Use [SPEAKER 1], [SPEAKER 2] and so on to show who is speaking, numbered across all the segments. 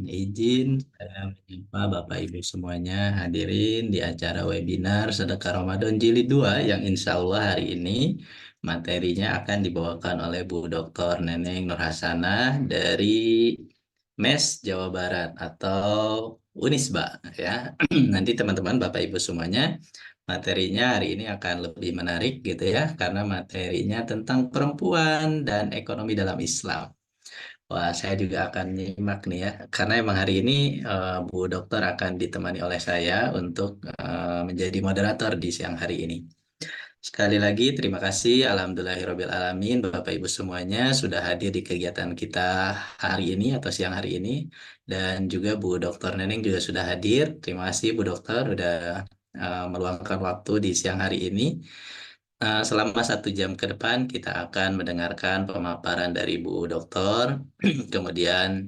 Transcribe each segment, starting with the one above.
[SPEAKER 1] Izin saya menyapa Bapak Ibu semuanya hadirin di acara webinar Sedekah Ramadan Jilid 2 yang insya Allah hari ini materinya akan dibawakan oleh Bu Dr. Neneng Nur Hasanah dari MES Jawa Barat atau Unisba ya. Nanti teman-teman Bapak Ibu semuanya materinya hari ini akan lebih menarik gitu ya karena materinya tentang perempuan dan ekonomi dalam Islam. Wah, saya juga akan nyimak nih ya, karena emang hari ini Bu Dokter akan ditemani oleh saya untuk menjadi moderator di siang hari ini. Sekali lagi terima kasih, Alhamdulillahirabbil alamin, Bapak Ibu semuanya sudah hadir di kegiatan kita hari ini atau siang hari ini, dan juga Bu Dokter Neneng juga sudah hadir. Terima kasih Bu Dokter sudah meluangkan waktu di siang hari ini. Selama 1 jam ke depan kita akan mendengarkan pemaparan dari Bu Dokter. Kemudian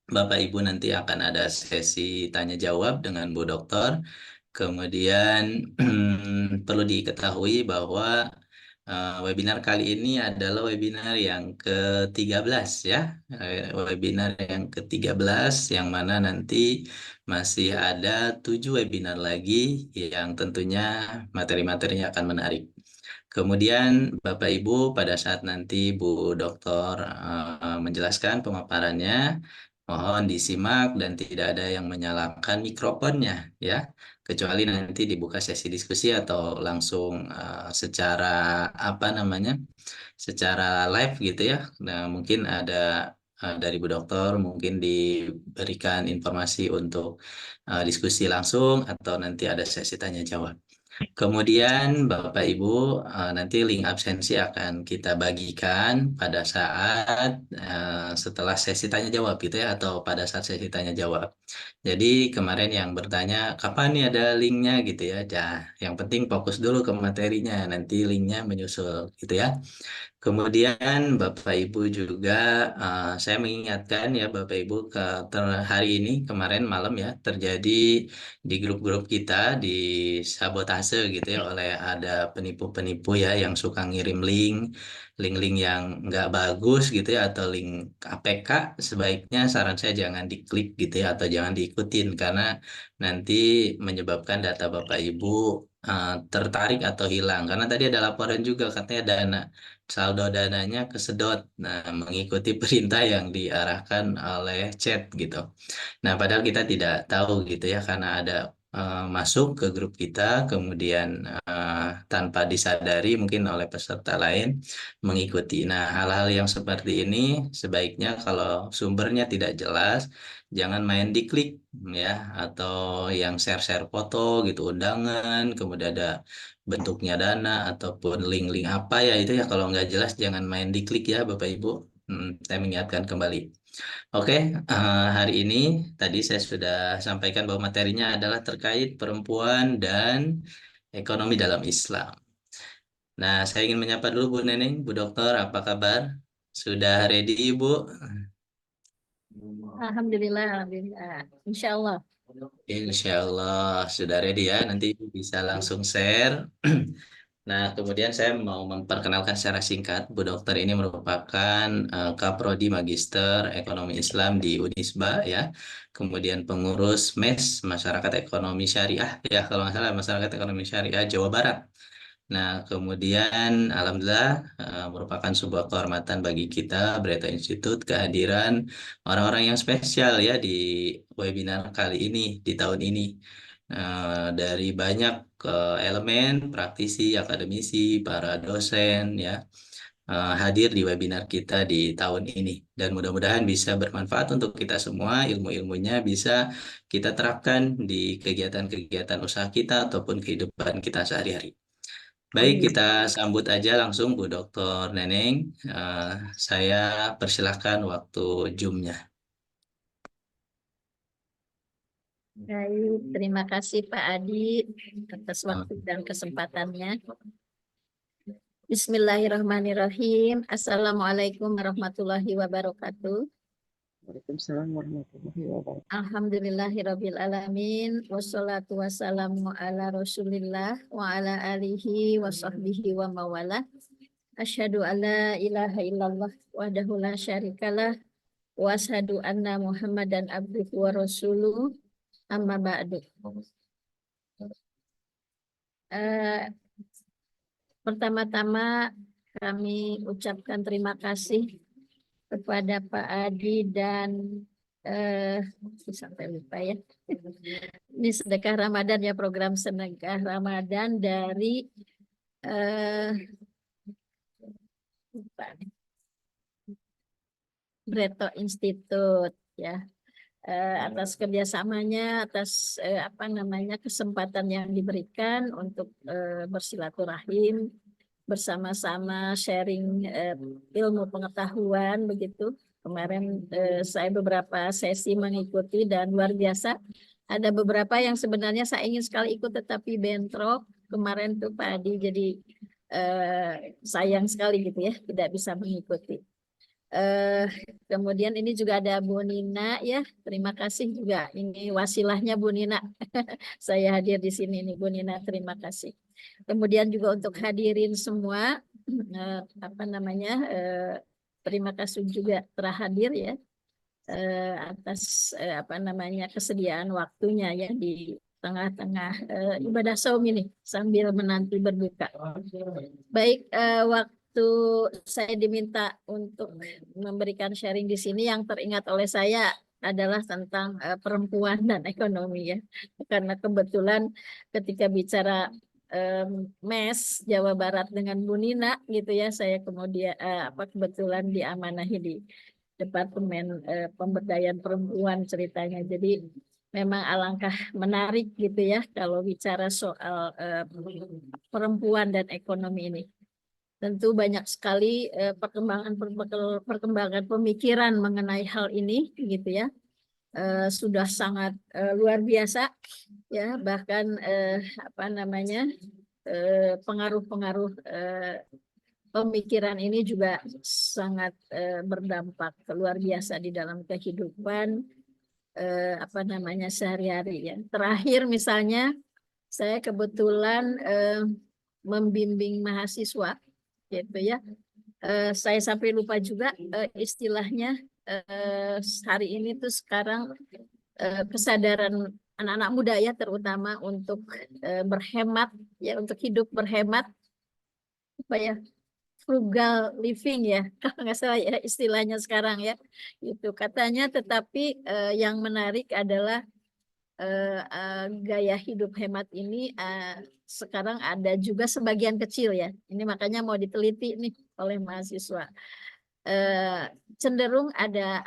[SPEAKER 1] Bapak Ibu nanti akan ada sesi tanya jawab dengan Bu Dokter. Kemudian perlu diketahui bahwa webinar kali ini adalah webinar yang ke-13 ya. Webinar yang ke-13 yang mana nanti masih ada 7 webinar lagi yang tentunya materi-materinya akan menarik. Kemudian Bapak Ibu pada saat nanti Bu Doktor menjelaskan pemaparannya, mohon disimak dan tidak ada yang menyalakan mikrofonnya ya, kecuali nanti dibuka sesi diskusi atau langsung secara apa namanya, secara live gitu ya. Nah mungkin ada dari Bu Doktor mungkin diberikan informasi untuk diskusi langsung atau nanti ada sesi tanya jawab. Kemudian Bapak Ibu nanti link absensi akan kita bagikan pada saat setelah sesi tanya jawab gitu ya atau pada saat sesi tanya jawab. Jadi kemarin yang bertanya kapan nih ada linknya gitu ya. Nah, yang penting fokus dulu ke materinya, nanti linknya menyusul gitu ya. Kemudian Bapak Ibu juga saya mengingatkan ya Bapak Ibu hari ini kemarin malam ya terjadi di grup-grup kita di sabotase gitu ya oleh ada penipu-penipu ya yang suka ngirim link-link yang nggak bagus gitu ya atau link APK, sebaiknya saran saya jangan diklik gitu ya atau jangan diikutin karena nanti menyebabkan data Bapak Ibu tertarik atau hilang karena tadi ada laporan juga katanya saldo dananya kesedot. Nah, mengikuti perintah yang diarahkan oleh chat gitu. Nah, padahal kita tidak tahu gitu ya, karena ada masuk ke grup kita, kemudian tanpa disadari mungkin oleh peserta lain mengikuti. Nah, hal-hal yang seperti ini sebaiknya kalau sumbernya tidak jelas, jangan main diklik ya, atau yang share-share foto gitu, undangan, kemudian ada bentuknya dana ataupun link-link apa ya itu ya kalau nggak jelas jangan main diklik ya Bapak Ibu. Saya mengingatkan kembali. Oke, hari ini tadi saya sudah sampaikan bahwa materinya adalah terkait perempuan dan ekonomi dalam Islam. Nah, saya ingin menyapa dulu Bu Neneng, Bu Dokter, apa kabar? Sudah ready Ibu?
[SPEAKER 2] Alhamdulillah, alhamdulillah. Insya Allah.
[SPEAKER 1] Insya Allah sudah ready ya. Nanti Ibu bisa langsung share. Nah, kemudian saya mau memperkenalkan secara singkat, Bu Dokter ini merupakan Kaprodi Magister Ekonomi Islam di Unisba ya, kemudian pengurus MES Masyarakat Ekonomi Syariah ya, kalau nggak salah Masyarakat Ekonomi Syariah Jawa Barat. Nah, kemudian Alhamdulillah merupakan sebuah kehormatan bagi kita Breta Institute kehadiran orang-orang yang spesial ya di webinar kali ini, di tahun ini. Dari banyak elemen, praktisi, akademisi, para dosen ya hadir di webinar kita di tahun ini. Dan mudah-mudahan bisa bermanfaat untuk kita semua, ilmu-ilmunya bisa kita terapkan di kegiatan-kegiatan usaha kita ataupun kehidupan kita sehari-hari. Baik,
[SPEAKER 2] Amin.
[SPEAKER 1] kita sambut aja langsung Bu Dr. Neneng. Eh, saya persilahkan waktu Zoom-nya.
[SPEAKER 2] Baik, terima kasih Pak Adi atas waktu dan kesempatannya. Bismillahirrahmanirrahim. Assalamualaikum warahmatullahi wabarakatuh.
[SPEAKER 3] Waalaikumsalam warahmatullahi wabarakatuh.
[SPEAKER 2] Alhamdulillahirabbil alamin wassalatu wassalamu ala Rasulillah wa ala alihi wa sahbihi wa mawala. Asyhadu alla ilaha illallah wahdahu la syarikalah wa asyhadu anna Muhammadan abduhu wa rasuluh, amma ba'du. Pertama-tama kami ucapkan terima kasih kepada Pak Adi dan sampai lupa ya. Ini sedekah Ramadan ya, program sedekah Ramadan dari Breto Institute ya. Atas kerjasamanya, atas kesempatan yang diberikan untuk bersilaturahim bersama-sama, sharing ilmu pengetahuan begitu. Kemarin saya beberapa sesi mengikuti dan luar biasa. Ada beberapa yang sebenarnya saya ingin sekali ikut tetapi bentrok. Kemarin tuh Pak Adi, jadi sayang sekali gitu ya tidak bisa mengikuti. Kemudian ini juga ada Bu Nina ya, terima kasih juga, ini wasilahnya Bu Nina. Saya hadir di sini nih Bu Nina, terima kasih. Kemudian juga untuk hadirin semua, terima kasih juga telah hadir ya, atas kesediaan waktunya ya di tengah-tengah ibadah saum ini sambil menanti berbuka. Baik, waktu saya diminta untuk memberikan sharing di sini, yang teringat oleh saya adalah tentang perempuan dan ekonomi ya. Karena kebetulan ketika bicara MES Jawa Barat dengan Bu Nina gitu ya, saya kemudian kebetulan diamanahi di Departemen Pemberdayaan Perempuan ceritanya. Jadi memang alangkah menarik gitu ya kalau bicara soal perempuan dan ekonomi ini. Tentu banyak sekali perkembangan pemikiran mengenai hal ini gitu ya. Sudah sangat luar biasa ya, bahkan pengaruh-pengaruh pemikiran ini juga sangat berdampak luar biasa di dalam kehidupan sehari-hari ya. Terakhir misalnya saya kebetulan membimbing mahasiswa gitu ya. Saya sampai lupa juga istilahnya hari ini tuh sekarang kesadaran anak-anak muda ya, terutama untuk berhemat ya, untuk hidup berhemat, frugal living ya, kalau nggak salah ya istilahnya sekarang ya, itu katanya. Tetapi yang menarik adalah gaya hidup hemat ini sekarang ada juga sebagian kecil ya. Ini makanya mau diteliti nih oleh mahasiswa. Cenderung ada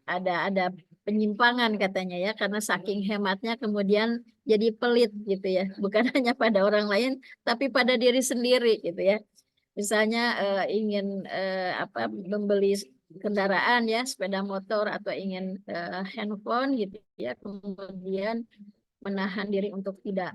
[SPEAKER 2] ada penyimpangan katanya ya, karena saking hematnya kemudian jadi pelit gitu ya, bukan hanya pada orang lain tapi pada diri sendiri gitu ya. Misalnya ingin membeli kendaraan ya, sepeda motor atau ingin handphone gitu ya, kemudian menahan diri untuk tidak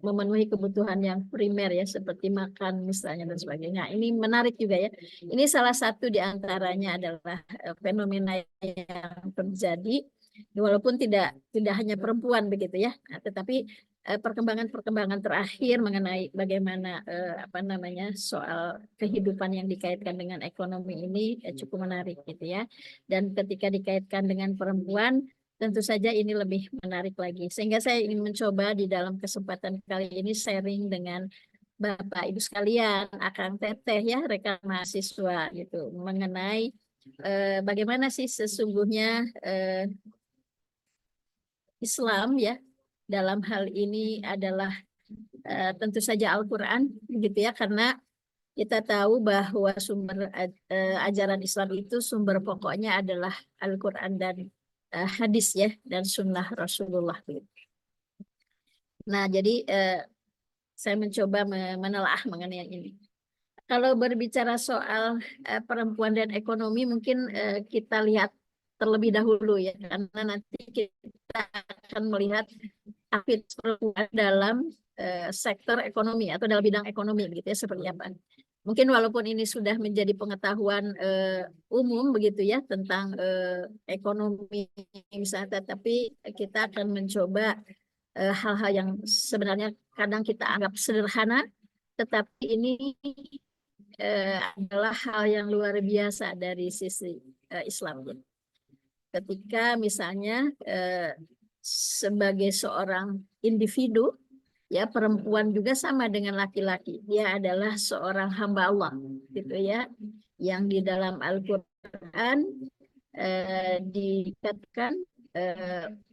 [SPEAKER 2] memenuhi kebutuhan yang primer ya, seperti makan misalnya dan sebagainya. Ini menarik juga ya. Ini salah satu di antaranya adalah fenomena yang terjadi, walaupun tidak hanya perempuan begitu ya, tetapi perkembangan terakhir mengenai bagaimana soal kehidupan yang dikaitkan dengan ekonomi ini cukup menarik gitu ya. Dan ketika dikaitkan dengan perempuan, tentu saja ini lebih menarik lagi. Sehingga saya ingin mencoba di dalam kesempatan kali ini sharing dengan Bapak Ibu sekalian, Akang Teteh ya, rekan mahasiswa gitu, mengenai bagaimana sih sesungguhnya Islam ya dalam hal ini adalah tentu saja Al-Quran gitu ya, karena kita tahu bahwa sumber ajaran Islam itu sumber pokoknya adalah Al-Quran dan hadis ya, dan sunnah Rasulullah. Nah, jadi saya mencoba menelaah mengenai yang ini. Kalau berbicara soal perempuan dan ekonomi, mungkin kita lihat terlebih dahulu ya, karena nanti kita akan melihat aktivitas perempuan dalam sektor ekonomi atau dalam bidang ekonomi begitu ya, seperti apa. Mungkin walaupun ini sudah menjadi pengetahuan umum begitu ya tentang ekonomi misalnya, tapi kita akan mencoba hal-hal yang sebenarnya kadang kita anggap sederhana, tetapi ini adalah hal yang luar biasa dari sisi Islam. Ketika misalnya sebagai seorang individu, ya perempuan juga sama dengan laki-laki, dia adalah seorang hamba Allah, gitu ya, yang di dalam Al-Quran dikatakan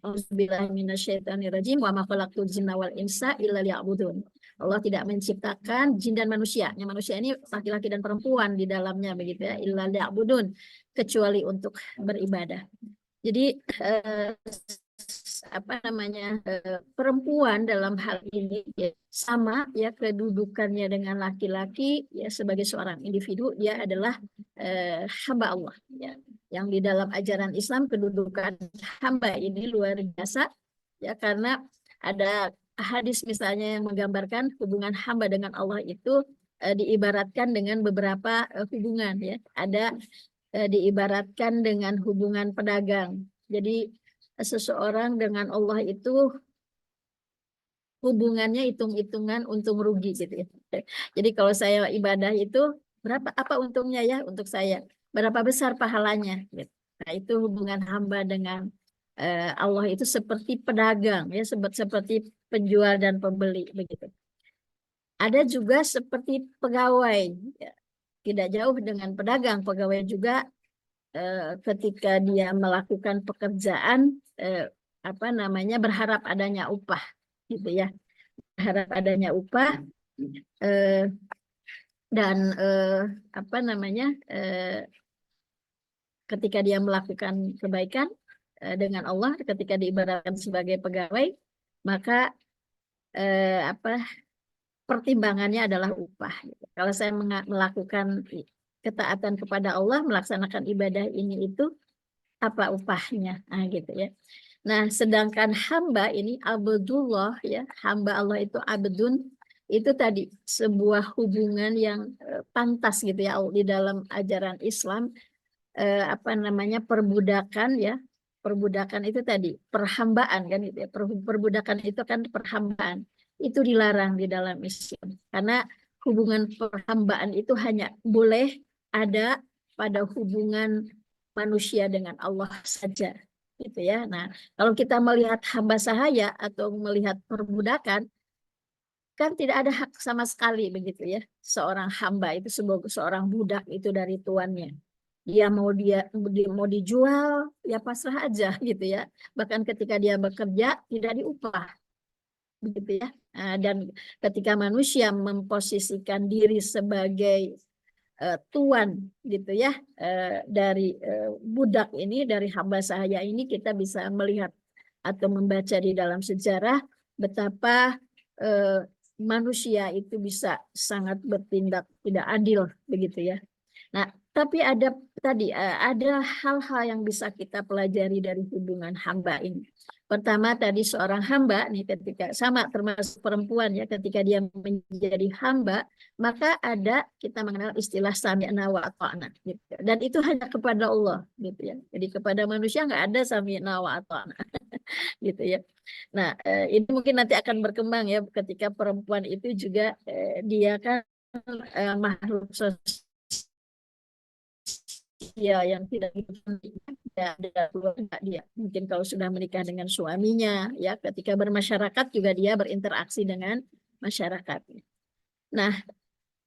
[SPEAKER 2] auzubillahi minasyaitonirrajim wa ma khalaqtul jinna wal insa illa liya'budun. Allah tidak menciptakan jin dan manusia. Yang manusia ini laki-laki dan perempuan di dalamnya begitu ya, illa liya'budun, kecuali untuk beribadah. Jadi apa namanya perempuan dalam hal ini ya, sama ya kedudukannya dengan laki-laki ya, sebagai seorang individu dia adalah hamba Allah ya, yang di dalam ajaran Islam kedudukan hamba ini luar biasa ya, karena ada hadis misalnya yang menggambarkan hubungan hamba dengan Allah itu diibaratkan dengan beberapa hubungan ya. Ada diibaratkan dengan hubungan pedagang. Jadi seseorang dengan Allah itu hubungannya hitung-hitungan untung rugi gitu ya. Jadi kalau saya ibadah itu berapa apa untungnya ya untuk saya, berapa besar pahalanya gitu. Nah, itu hubungan hamba dengan Allah itu seperti pedagang ya, seperti penjual dan pembeli begitu. Ada juga seperti pegawai ya. Tidak jauh dengan pedagang, pegawai juga ketika dia melakukan pekerjaan apa namanya berharap adanya upah gitu ya, berharap adanya upah dan apa namanya ketika dia melakukan kebaikan dengan Allah, ketika diibaratkan sebagai pegawai, maka apa pertimbangannya adalah upah. Kalau saya melakukan ketaatan kepada Allah, melaksanakan ibadah ini itu apa upahnya, nah gitu ya. Nah, sedangkan hamba ini abdullah ya, hamba Allah itu abdun, itu tadi sebuah hubungan yang pantas gitu ya di dalam ajaran Islam, apa namanya perbudakan ya. Perbudakan itu tadi perhambaan kan gitu ya. Perbudakan itu kan perhambaan. Itu dilarang di dalam Islam. Karena hubungan perhambaan itu hanya boleh ada pada hubungan manusia dengan Allah saja gitu ya. Nah, kalau kita melihat hamba sahaya atau melihat perbudakan, kan tidak ada hak sama sekali begitu ya. Seorang hamba itu seorang budak itu dari tuannya. Dia mau dijual ya pasrah aja gitu ya. Bahkan ketika dia bekerja tidak diupah begitu ya. Dan ketika manusia memposisikan diri sebagai tuan gitu ya, dari budak ini, dari hamba sahaya ini, kita bisa melihat atau membaca di dalam sejarah betapa manusia itu bisa sangat bertindak tidak adil begitu ya. Nah, tapi ada tadi ada hal-hal yang bisa kita pelajari dari hubungan hamba ini. Pertama tadi seorang hamba nih ketika sama termasuk perempuan ya, ketika dia menjadi hamba, maka ada kita mengenal istilah sami'na wa ata'na gitu. Dan itu hanya kepada Allah gitu ya. Jadi kepada manusia nggak ada sami'na wa ata'na gitu ya. Nah, ini mungkin nanti akan berkembang ya ketika perempuan itu juga dia kan makhluk sosial ya yang tidak ada keluarga dia. Mungkin kalau sudah menikah dengan suaminya, ya ketika bermasyarakat juga dia berinteraksi dengan masyarakat. Nah,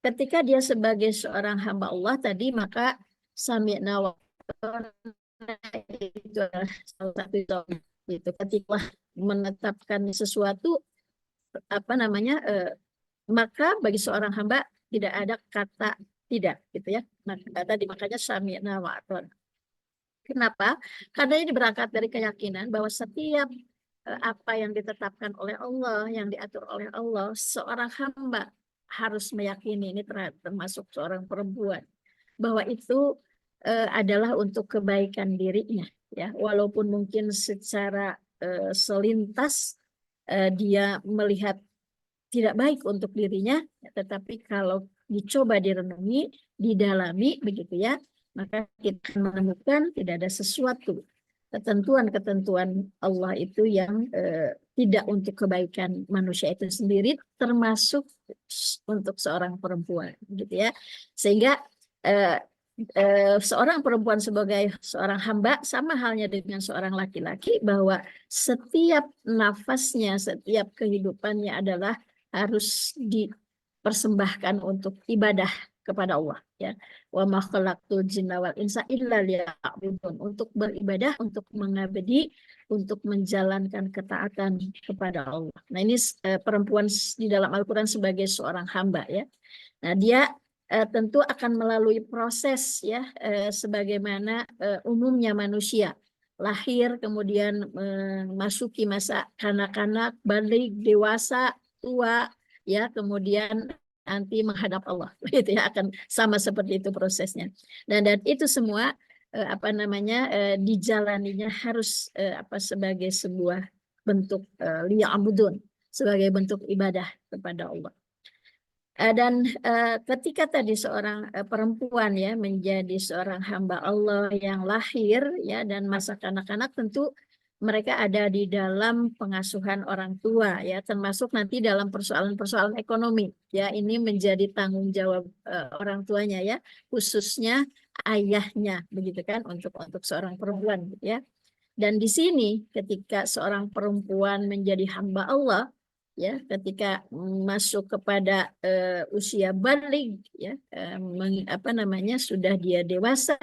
[SPEAKER 2] ketika dia sebagai seorang hamba Allah tadi, maka sami'na wa itu adalah salah satu itu ketika menetapkan sesuatu apa namanya maka bagi seorang hamba tidak ada kata tidak gitu ya. Nah, tadi makanya sami'na wa ata'na. Kenapa? Karena ini berangkat dari keyakinan bahwa setiap apa yang ditetapkan oleh Allah, yang diatur oleh Allah, seorang hamba harus meyakini, ini termasuk seorang perempuan, bahwa itu adalah untuk kebaikan dirinya, ya. Walaupun mungkin secara selintas dia melihat tidak baik untuk dirinya, tetapi kalau dicoba direnungi, didalami begitu ya, maka kita menemukan tidak ada sesuatu ketentuan-ketentuan Allah itu yang tidak untuk kebaikan manusia itu sendiri, termasuk untuk seorang perempuan, gitu ya. Sehingga seorang perempuan sebagai seorang hamba sama halnya dengan seorang laki-laki, bahwa setiap nafasnya, setiap kehidupannya adalah harus dipersembahkan untuk ibadah kepada Allah, ya. Wa ma khalaqtul jinna wal insa illa liya'budun, untuk beribadah, untuk mengabdi, untuk menjalankan ketaatan kepada Allah. Nah, ini perempuan di dalam Al-Qur'an sebagai seorang hamba, ya. Nah, dia tentu akan melalui proses, ya, sebagaimana umumnya manusia, lahir, kemudian memasuki masa kanak-kanak, balik, dewasa, tua, ya, kemudian nanti menghadap Allah, gitu ya, akan sama seperti itu prosesnya. Dan itu semua dijalaninya harus sebagai sebuah bentuk liya'budun, sebagai bentuk ibadah kepada Allah. Dan ketika tadi seorang perempuan, ya, menjadi seorang hamba Allah yang lahir, ya, dan masa kanak-kanak, tentu mereka ada di dalam pengasuhan orang tua, ya, termasuk nanti dalam persoalan-persoalan ekonomi, ya, ini menjadi tanggung jawab orang tuanya, ya, khususnya ayahnya, begitu kan, untuk seorang perempuan, gitu, ya. Dan di sini ketika seorang perempuan menjadi hamba Allah, ya, ketika masuk kepada usia baligh, ya, sudah dia dewasa,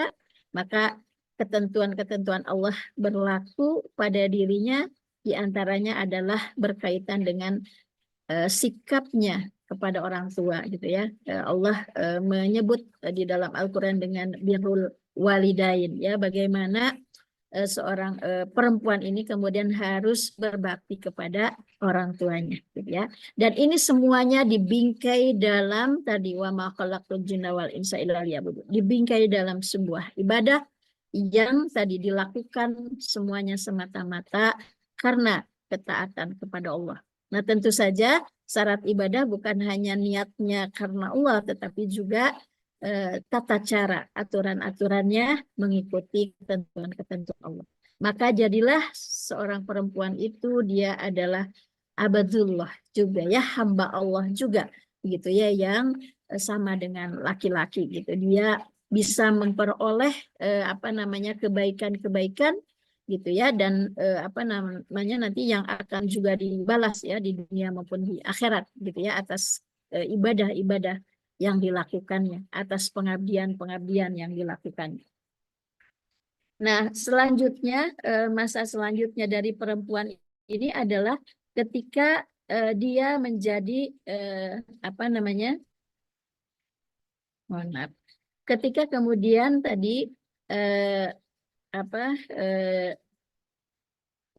[SPEAKER 2] maka ketentuan-ketentuan Allah berlaku pada dirinya, diantaranya adalah berkaitan dengan sikapnya kepada orang tua, gitu ya. Allah menyebut di dalam Al-Qur'an dengan birrul walidain, ya, bagaimana seorang perempuan ini kemudian harus berbakti kepada orang tuanya, gitu ya. Dan ini semuanya dibingkai dalam tadi wa ma khalaqtul jinna wal insa illa liya'budun, dibingkai dalam sebuah ibadah yang tadi dilakukan semuanya semata-mata karena ketaatan kepada Allah. Nah, tentu saja syarat ibadah bukan hanya niatnya karena Allah, tetapi juga tata cara, aturan-aturannya mengikuti ketentuan-ketentuan Allah. Maka jadilah seorang perempuan itu dia adalah abadullah juga, ya, hamba Allah juga, gitu ya, yang sama dengan laki-laki, gitu. Dia bisa memperoleh kebaikan-kebaikan, gitu ya, dan nanti yang akan juga dibalas, ya, di dunia maupun di akhirat, gitu ya, atas ibadah-ibadah yang dilakukannya, atas pengabdian-pengabdian yang dilakukannya. Nah, selanjutnya, masa selanjutnya dari perempuan ini adalah ketika dia menjadi mohon maaf, ketika kemudian tadi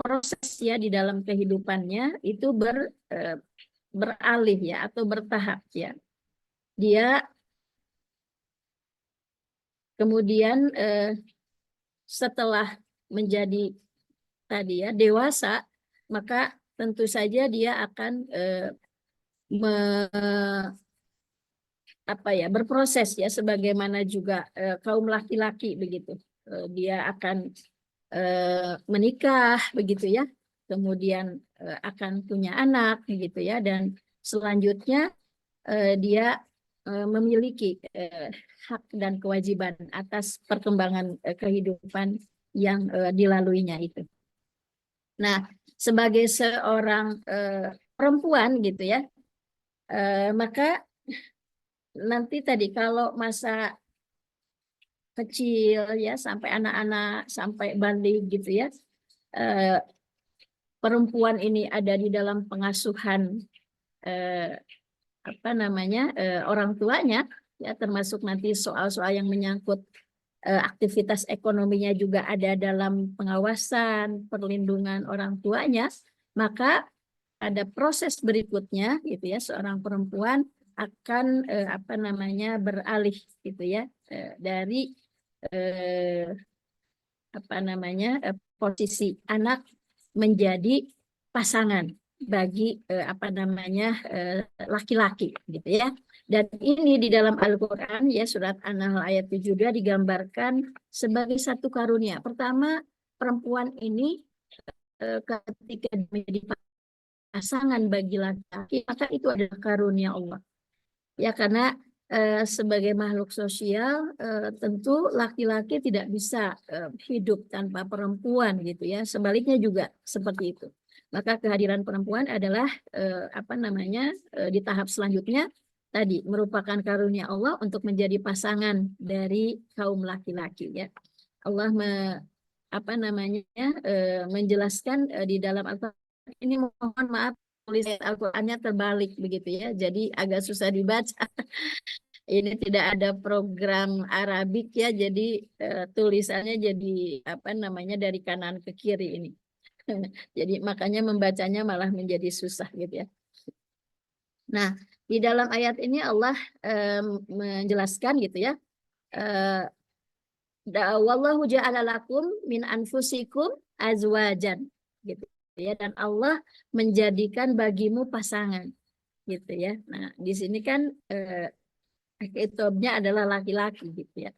[SPEAKER 2] proses, ya, di dalam kehidupannya itu beralih, ya, atau bertahap, ya. Dia kemudian setelah menjadi tadi, ya, dewasa, maka tentu saja dia akan berproses, ya, sebagaimana juga kaum laki-laki, begitu. Dia akan menikah, begitu ya, kemudian akan punya anak, begitu ya, dan selanjutnya dia memiliki hak dan kewajiban atas perkembangan kehidupan yang dilaluinya itu. Nah, sebagai seorang perempuan, gitu ya, maka nanti tadi kalau masa kecil, ya, sampai anak-anak, sampai baligh, gitu ya, perempuan ini ada di dalam pengasuhan orang tuanya, ya, termasuk nanti soal-soal yang menyangkut aktivitas ekonominya juga ada dalam pengawasan, perlindungan orang tuanya, maka ada proses berikutnya, gitu ya, seorang perempuan akan beralih, gitu ya, dari posisi anak menjadi pasangan bagi laki-laki, gitu ya. Dan ini di dalam Al-Qur'an, ya, surat An-Nahl ayat 7 juga digambarkan sebagai satu karunia. Pertama, perempuan ini ketika menjadi pasangan bagi laki-laki, maka itu adalah karunia Allah. Ya, karena sebagai makhluk sosial tentu laki-laki tidak bisa hidup tanpa perempuan gitu ya. Sebaliknya juga seperti itu. Maka kehadiran perempuan adalah di tahap selanjutnya tadi merupakan karunia Allah untuk menjadi pasangan dari kaum laki-laki ya. Allah menjelaskan di dalam Al-Qur'an ini, mohon maaf tulis Al-Qur'annya terbalik begitu ya. Jadi agak susah dibaca. Ini tidak ada program Arabik ya, jadi tulisannya jadi dari kanan ke kiri ini. Jadi makanya membacanya malah menjadi susah gitu ya. Nah, di dalam ayat ini Allah menjelaskan gitu ya. Wallahu ja'ala lakum min anfusikum azwajan gitu ya, dan Allah menjadikan bagimu pasangan gitu ya. Nah, di sini kan khitabnya adalah laki-laki gitu ya.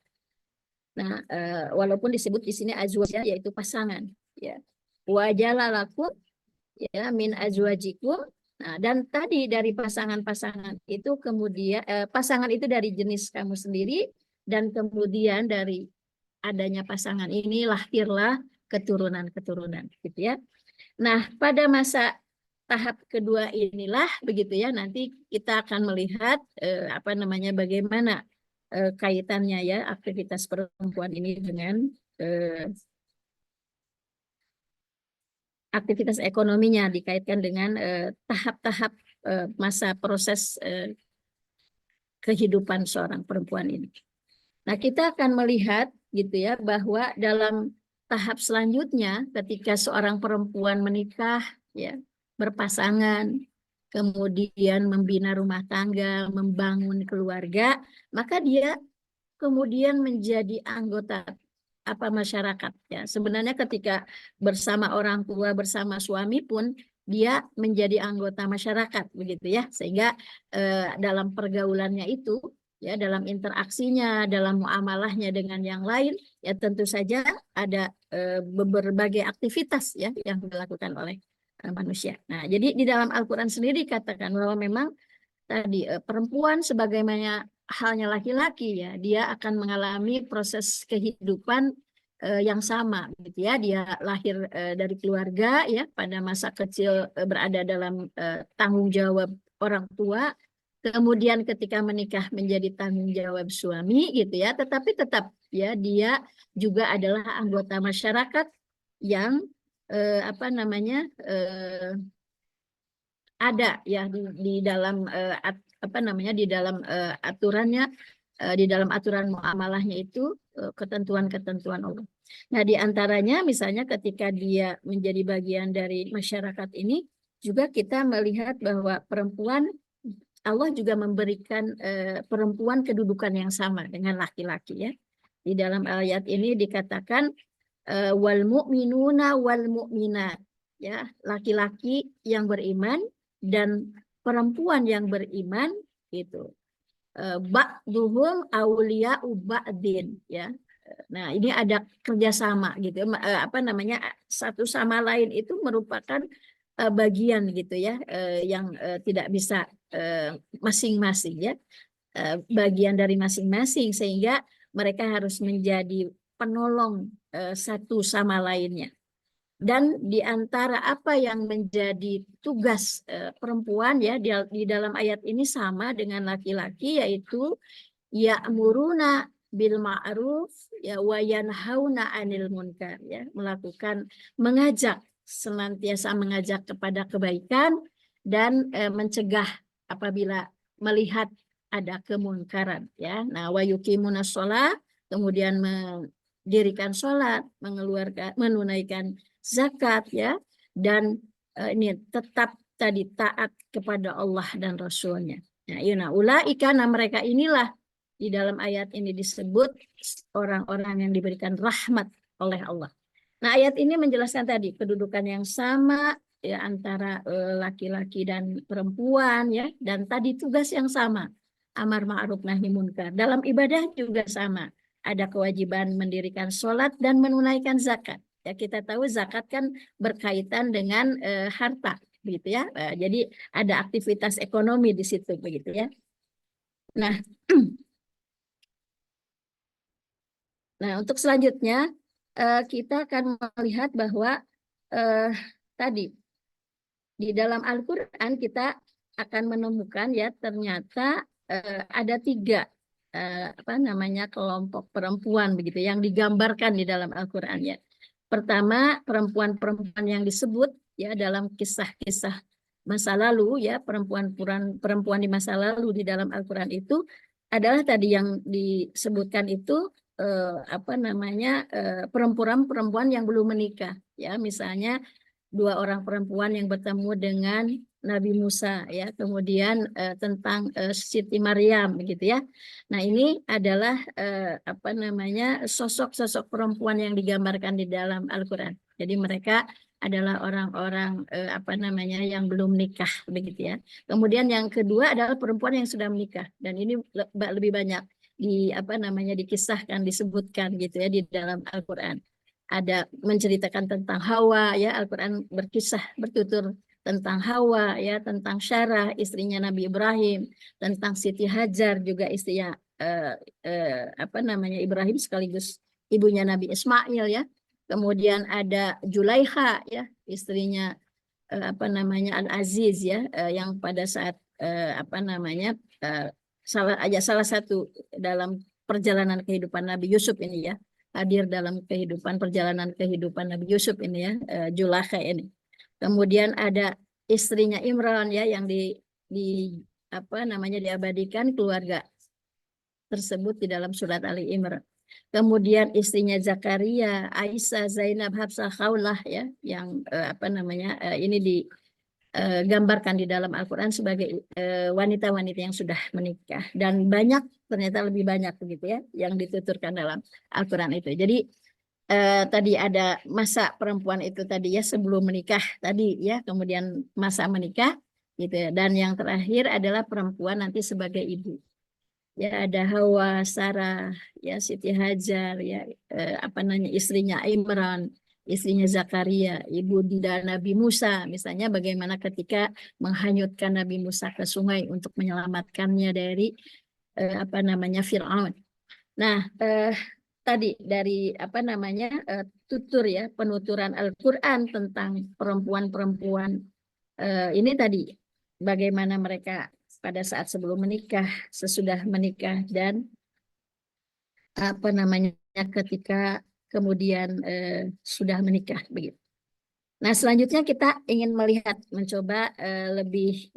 [SPEAKER 2] Nah, walaupun disebut di sini azwajan yaitu pasangan ya. Wa ja'ala lakum ya min azwajikum. Nah, dan tadi dari pasangan-pasangan itu kemudian pasangan itu dari jenis kamu sendiri, dan kemudian dari adanya pasangan ini lahirlah keturunan-keturunan gitu ya. Nah, pada masa tahap kedua inilah begitu ya, nanti kita akan melihat bagaimana kaitannya ya aktivitas perempuan ini dengan aktivitas ekonominya, dikaitkan dengan tahap-tahap masa proses kehidupan seorang perempuan ini. Nah, kita akan melihat gitu ya bahwa dalam tahap selanjutnya ketika seorang perempuan menikah ya, berpasangan, kemudian membina rumah tangga, membangun keluarga, maka dia kemudian menjadi anggota masyarakat ya. Sebenarnya ketika bersama orang tua, bersama suami pun dia menjadi anggota masyarakat begitu ya. Sehingga dalam pergaulannya itu ya, dalam interaksinya, dalam muamalahnya dengan yang lain, ya tentu saja ada berbagai aktivitas ya yang dilakukan oleh manusia. Nah, jadi di dalam Al-Quran sendiri katakan bahwa memang tadi perempuan sebagaimana halnya laki-laki ya, dia akan mengalami proses kehidupan yang sama gitu ya. Dia lahir dari keluarga ya, pada masa kecil berada dalam tanggung jawab orang tua. Kemudian ketika menikah menjadi tanggung jawab suami gitu ya, tetapi tetap ya dia juga adalah anggota masyarakat yang ada ya di dalam di dalam aturannya, di dalam aturan muamalahnya itu ketentuan-ketentuan Allah. Nah, di antaranya misalnya ketika dia menjadi bagian dari masyarakat ini, juga kita melihat bahwa perempuan, Allah juga memberikan perempuan kedudukan yang sama dengan laki-laki ya. Di dalam ayat ini dikatakan wal mu'minuna wal mu'minat ya, laki-laki yang beriman dan perempuan yang beriman itu ba'duhum awliya'u ba'din ya. Nah, ini ada kerjasama gitu satu sama lain itu merupakan bagian gitu ya, yang tidak bisa masing-masing ya, bagian dari masing-masing, sehingga mereka harus menjadi penolong satu sama lainnya. Dan di antara apa yang menjadi tugas perempuan ya di dalam ayat ini sama dengan laki-laki, yaitu ya'muruna bil ma'ruf ya wa yanhauna 'anil munkar ya, mengajak, senantiasa mengajak kepada kebaikan dan mencegah apabila melihat ada kemunkaran ya. Nah, wa yuqimunas shalah, kemudian mendirikan sholat, menunaikan zakat ya, dan ini tetap tadi taat kepada Allah dan Rasulnya. Nah, ulaika, mereka inilah di dalam ayat ini disebut orang-orang yang diberikan rahmat oleh Allah. Nah, ayat ini menjelaskan tadi kedudukan yang sama ya antara laki-laki dan perempuan ya, dan tadi tugas yang sama, amar ma'ruf nahi munkar. Dalam ibadah juga sama, ada kewajiban mendirikan sholat dan menunaikan zakat. Ya, kita tahu zakat kan berkaitan dengan harta, begitu ya. Jadi ada aktivitas ekonomi di situ, begitu ya. Nah, nah untuk selanjutnya kita akan melihat bahwa tadi di dalam Al-Quran kita akan menemukan ya ternyata ada 3 apa namanya kelompok perempuan begitu yang digambarkan di dalam Al-Quran ya. Pertama, perempuan-perempuan yang disebut ya dalam kisah-kisah masa lalu ya, perempuan di masa lalu di dalam Al-Quran itu adalah tadi yang disebutkan itu apa namanya perempuan-perempuan yang belum menikah ya, misalnya 2 orang perempuan yang bertemu dengan Nabi Musa ya, kemudian tentang Siti Maryam begitu ya. Nah, ini adalah apa namanya sosok-sosok perempuan yang digambarkan di dalam Al-Qur'an. Jadi mereka adalah orang-orang apa namanya yang belum nikah begitu ya. Kemudian yang kedua adalah perempuan yang sudah menikah, dan ini lebih banyak di apa namanya dikisahkan, disebutkan gitu ya di dalam Al-Qur'an. Ada menceritakan tentang Hawa ya, Al-Qur'an bertutur tentang Hawa ya, tentang Syarah istrinya Nabi Ibrahim, tentang Siti Hajar juga istrinya apa namanya Ibrahim sekaligus ibunya Nabi Ismail ya. Kemudian ada Julaiha ya, istrinya apa namanya Al-Aziz ya, yang pada saat apa namanya salah satu dalam perjalanan kehidupan Nabi Yusuf ini ya, hadir dalam perjalanan kehidupan Nabi Yusuf ini ya, Julaiha ini. Kemudian ada istrinya Imran ya, yang di apa namanya diabadikan keluarga tersebut di dalam surat Ali Imran. Kemudian istrinya Zakaria, Aisyah, Zainab, Hafsah, Khawlah ya, yang apa namanya ini digambarkan di dalam Al-Qur'an sebagai wanita-wanita yang sudah menikah, dan banyak, ternyata lebih banyak begitu ya yang dituturkan dalam Al-Qur'an itu. Jadi tadi ada masa perempuan itu tadi ya sebelum menikah tadi ya, kemudian masa menikah gitu ya, dan yang terakhir adalah perempuan nanti sebagai ibu. Ya, ada Hawa, Sarah, ya Siti Hajar, ya apa namanya istrinya Imran, istrinya Zakaria, ibu Dinda Nabi Musa, misalnya bagaimana ketika menghanyutkan Nabi Musa ke sungai untuk menyelamatkannya dari apa namanya Fir'aun. Nah, tadi dari apa namanya tutur ya, penuturan Al-Qur'an tentang perempuan-perempuan ini tadi bagaimana mereka pada saat sebelum menikah, sesudah menikah, dan apa namanya ketika kemudian sudah menikah begitu. Nah, selanjutnya kita ingin mencoba lebih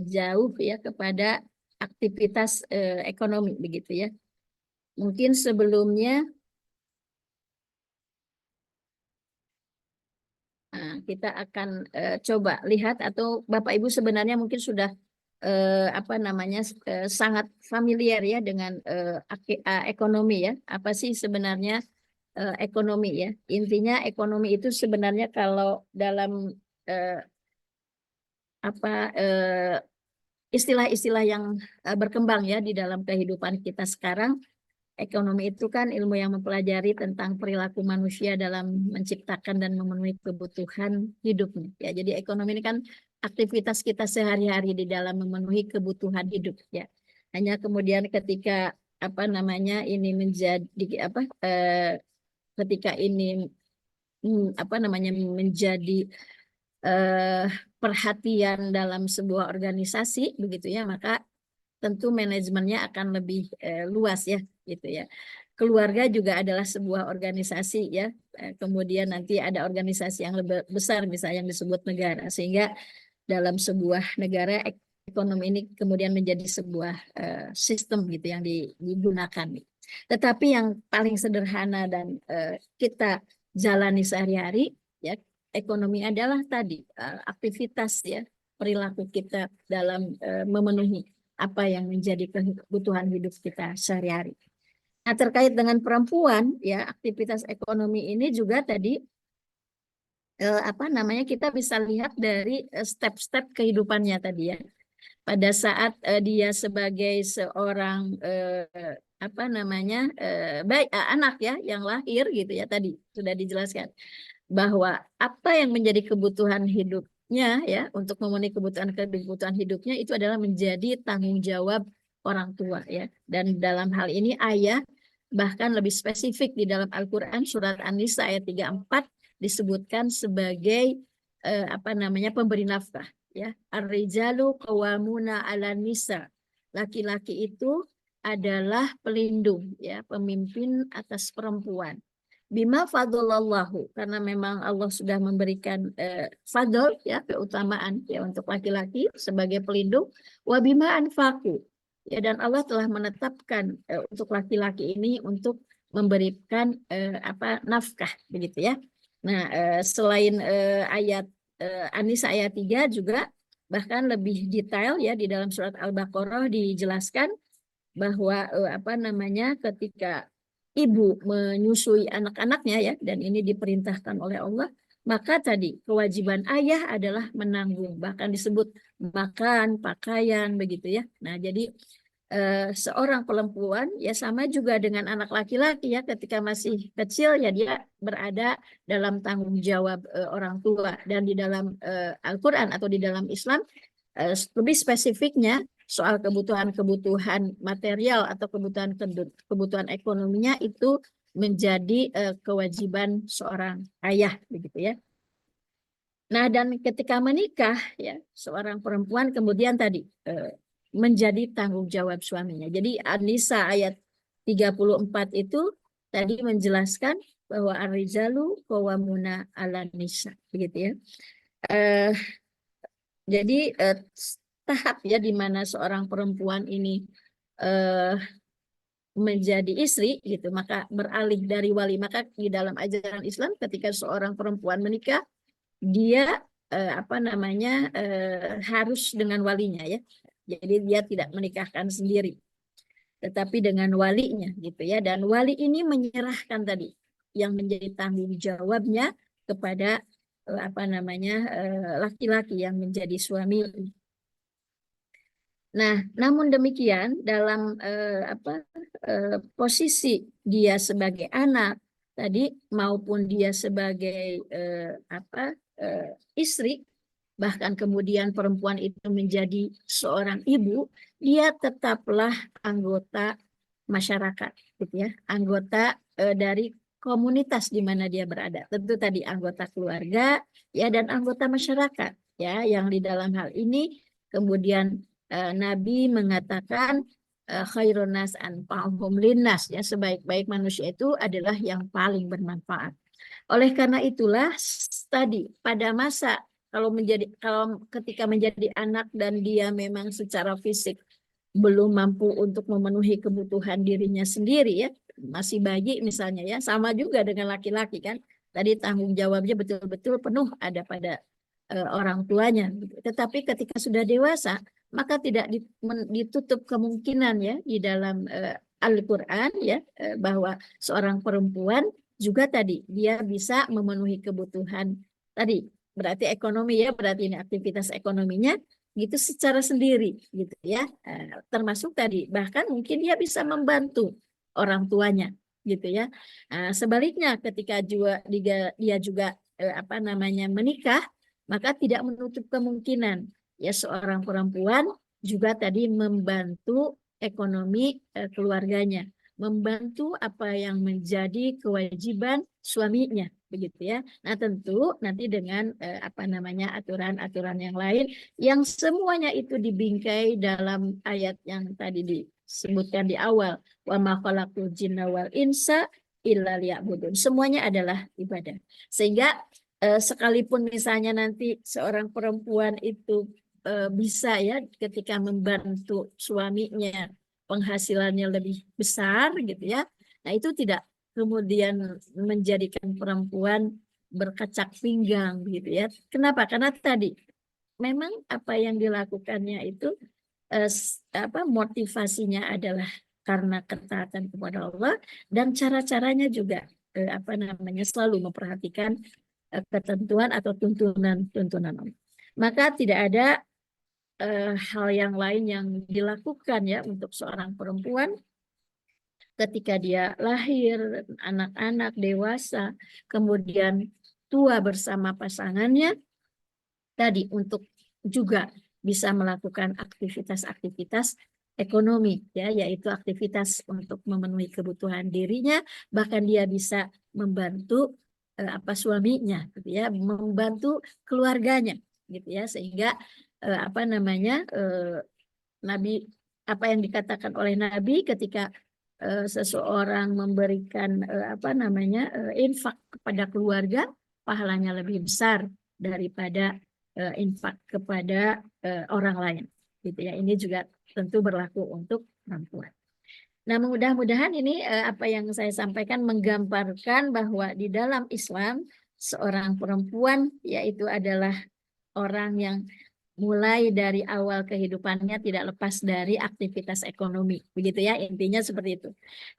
[SPEAKER 2] jauh ya kepada aktivitas ekonomi begitu ya. Mungkin sebelumnya kita akan coba lihat, atau Bapak Ibu sebenarnya mungkin sudah apa namanya sangat familiar ya dengan ekonomi ya. Apa sih sebenarnya ekonomi ya? Intinya ekonomi itu sebenarnya kalau dalam apa istilah-istilah yang berkembang ya di dalam kehidupan kita sekarang, ekonomi itu kan ilmu yang mempelajari tentang perilaku manusia dalam menciptakan dan memenuhi kebutuhan hidupnya. Ya, jadi ekonomi ini kan aktivitas kita sehari-hari di dalam memenuhi kebutuhan hidup ya. Hanya kemudian ketika apa namanya ini menjadi apa ketika ini apa namanya menjadi perhatian dalam sebuah organisasi begitu ya, maka tentu manajemennya akan lebih luas ya gitu ya. Keluarga juga adalah sebuah organisasi ya. Kemudian nanti ada organisasi yang lebih besar misalnya yang disebut negara, sehingga dalam sebuah negara ekonomi ini kemudian menjadi sebuah sistem gitu yang digunakan. Tetapi yang paling sederhana dan kita jalani sehari-hari ya, ekonomi adalah tadi aktivitas ya, perilaku kita dalam memenuhi apa yang menjadi kebutuhan hidup kita sehari-hari. Nah, terkait dengan perempuan ya, aktivitas ekonomi ini juga tadi apa namanya kita bisa lihat dari step-step kehidupannya tadi ya. Pada saat dia sebagai seorang apa namanya anak ya yang lahir gitu ya, tadi sudah dijelaskan bahwa apa yang menjadi kebutuhan hidupnya ya, untuk memenuhi kebutuhan hidupnya itu adalah menjadi tanggung jawab orang tua ya. Dan dalam hal ini ayah, bahkan lebih spesifik di dalam Al-Qur'an surat An-Nisa ayat 34 disebutkan sebagai apa namanya pemberi nafkah ya. Ar-rijalu qawwamuna 'alan nisa. Laki-laki itu adalah pelindung ya, pemimpin atas perempuan. Bima fadlallahu, karena memang Allah sudah memberikan fadl ya, keutamaan ya untuk laki-laki sebagai pelindung. Wa bima anfaqu, ya, dan Allah telah menetapkan untuk laki-laki ini untuk memberikan apa nafkah begitu ya. Nah, selain ayat An-Nisa ayat 3 juga bahkan lebih detail ya, di dalam surat Al-Baqarah dijelaskan bahwa apa namanya ketika ibu menyusui anak-anaknya ya, dan ini diperintahkan oleh Allah, maka tadi kewajiban ayah adalah menanggung, bahkan disebut makan, pakaian begitu ya. Nah, jadi seorang perempuan ya sama juga dengan anak laki-laki ya, ketika masih kecil ya dia berada dalam tanggung jawab orang tua. Dan di dalam Al-Qur'an atau di dalam Islam lebih spesifiknya soal kebutuhan-kebutuhan material atau kebutuhan ekonominya itu menjadi kewajiban seorang ayah begitu ya. Nah, dan ketika menikah ya, seorang perempuan kemudian tadi menjadi tanggung jawab suaminya. Jadi An-Nisa ayat 34 itu tadi menjelaskan bahwa ar-rijalu qawwamuna 'alan nisa begitu ya. Jadi tahap ya di mana seorang perempuan ini menjadi istri gitu, maka beralih dari wali. Maka di dalam ajaran Islam ketika seorang perempuan menikah, dia apa namanya harus dengan walinya ya. Jadi dia tidak menikahkan sendiri, tetapi dengan walinya gitu ya. Dan wali ini menyerahkan tadi yang menjadi tanggung jawabnya kepada apa namanya laki-laki yang menjadi suami. Nah, namun demikian dalam posisi dia sebagai anak tadi maupun dia sebagai istri, bahkan kemudian perempuan itu menjadi seorang ibu, dia tetaplah anggota masyarakat, gitu ya, anggota dari komunitas di mana dia berada. Tentu tadi anggota keluarga, ya, dan anggota masyarakat, ya, yang di dalam hal ini kemudian Nabi mengatakan khairun nas anfa'uhum linnas, ya, sebaik-baik manusia itu adalah yang paling bermanfaat. Oleh karena itulah tadi pada masa kalau ketika menjadi anak dan dia memang secara fisik belum mampu untuk memenuhi kebutuhan dirinya sendiri ya, masih bayi misalnya ya, sama juga dengan laki-laki kan. Tadi tanggung jawabnya betul-betul penuh ada pada orang tuanya. Tetapi ketika sudah dewasa, maka tidak ditutup kemungkinan ya di dalam Al-Qur'an ya bahwa seorang perempuan juga tadi dia bisa memenuhi kebutuhan tadi, berarti ekonomi ya, berarti ini aktivitas ekonominya gitu secara sendiri gitu ya, termasuk tadi bahkan mungkin dia bisa membantu orang tuanya gitu ya. Sebaliknya ketika dia juga apa namanya menikah, maka tidak menutup kemungkinan ya seorang perempuan juga tadi membantu ekonomi keluarganya, membantu apa yang menjadi kewajiban suaminya begitu ya. Nah, tentu nanti dengan apa namanya aturan-aturan yang lain yang semuanya itu dibingkai dalam ayat yang tadi disebutkan di awal, wa ma khalaqtul jinna wal insa illa liya'budun. Semuanya adalah ibadah. Sehingga sekalipun misalnya nanti seorang perempuan itu bisa ya ketika membantu suaminya penghasilannya lebih besar gitu ya. Nah, itu tidak kemudian menjadikan perempuan berkecak pinggang gitu ya. Kenapa? Karena tadi memang apa yang dilakukannya itu motivasinya adalah karena ketaatan kepada Allah, dan cara-caranya juga apa namanya selalu memperhatikan ketentuan atau tuntunan Allah. Maka tidak ada hal yang lain yang dilakukan ya untuk seorang perempuan ketika dia lahir, anak-anak, dewasa, kemudian tua bersama pasangannya, tadi untuk juga bisa melakukan aktivitas-aktivitas ekonomi, ya, yaitu aktivitas untuk memenuhi kebutuhan dirinya, bahkan dia bisa membantu suaminya, gitu ya, membantu keluarganya, gitu ya, sehingga Nabi, apa yang dikatakan oleh Nabi ketika seseorang memberikan infak kepada keluarga, pahalanya lebih besar daripada infak kepada orang lain, gitu ya. Ini juga tentu berlaku untuk perempuan. Nah, mudah-mudahan ini apa yang saya sampaikan menggambarkan bahwa di dalam Islam seorang perempuan yaitu adalah orang yang mulai dari awal kehidupannya tidak lepas dari aktivitas ekonomi, begitu ya, intinya seperti itu.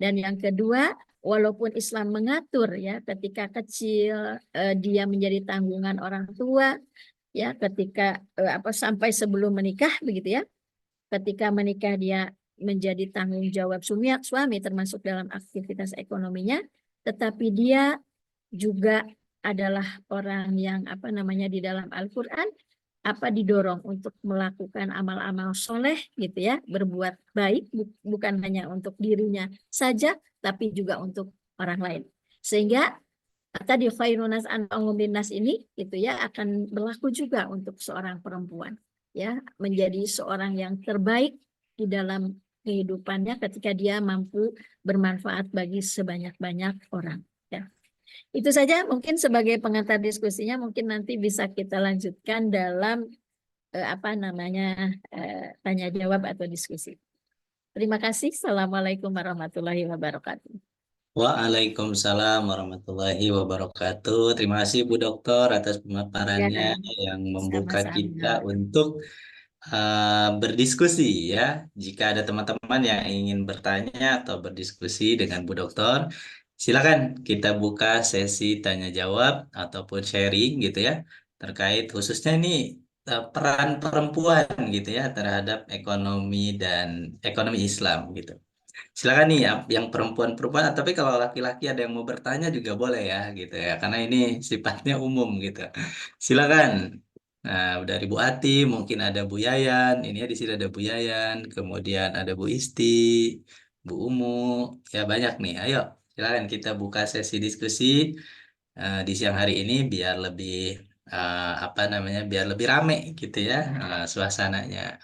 [SPEAKER 2] Dan yang kedua, walaupun Islam mengatur ya ketika kecil dia menjadi tanggungan orang tua, ya ketika sampai sebelum menikah, begitu ya. Ketika menikah dia menjadi tanggung jawab suami termasuk dalam aktivitas ekonominya, tetapi dia juga adalah orang yang di dalam Al-Quran didorong untuk melakukan amal-amal soleh, gitu ya, berbuat baik bukan hanya untuk dirinya saja tapi juga untuk orang lain, sehingga tadi khairunas anfa'uhum linnas ini gitu ya akan berlaku juga untuk seorang perempuan, ya, menjadi seorang yang terbaik di dalam kehidupannya ketika dia mampu bermanfaat bagi sebanyak-banyak orang, ya. Itu saja mungkin sebagai pengantar diskusinya, mungkin nanti bisa kita lanjutkan dalam tanya jawab atau diskusi. Terima kasih. Assalamualaikum warahmatullahi wabarakatuh.
[SPEAKER 1] Waalaikumsalam warahmatullahi wabarakatuh. Terima kasih Bu Dokter atas
[SPEAKER 2] Ya,
[SPEAKER 1] pemaparannya yang membuka kita
[SPEAKER 2] sama-sama.
[SPEAKER 1] untuk berdiskusi ya. Jika ada teman-teman yang ingin bertanya atau berdiskusi dengan Bu Dokter, silakan kita buka sesi tanya jawab ataupun sharing gitu ya terkait khususnya ini peran perempuan gitu ya terhadap ekonomi dan ekonomi Islam gitu. Silakan nih yang perempuan-perempuan, tapi kalau laki-laki ada yang mau bertanya juga boleh ya gitu ya, karena ini sifatnya umum gitu. Silakan. Nah, dari Bu Ati, mungkin ada Bu Yayan, ini ya di sini ada Bu Yayan, kemudian ada Bu Isti, Bu Umu, ya banyak nih. Ayo, silakan kita buka sesi diskusi di siang hari ini biar lebih biar lebih rame gitu ya suasananya.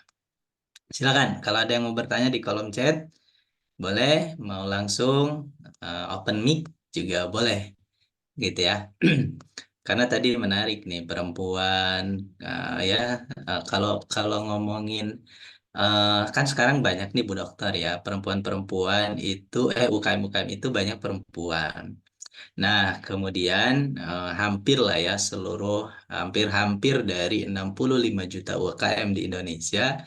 [SPEAKER 1] Silakan, kalau ada yang mau bertanya di kolom chat. Boleh, mau langsung open mic juga boleh, gitu ya. Karena tadi menarik nih perempuan, ya kalau kalau ngomongin kan sekarang banyak nih Bu Dokter ya perempuan-perempuan itu UKM-UKM itu banyak perempuan. Nah kemudian hampir lah ya hampir-hampir dari 65 juta UKM di Indonesia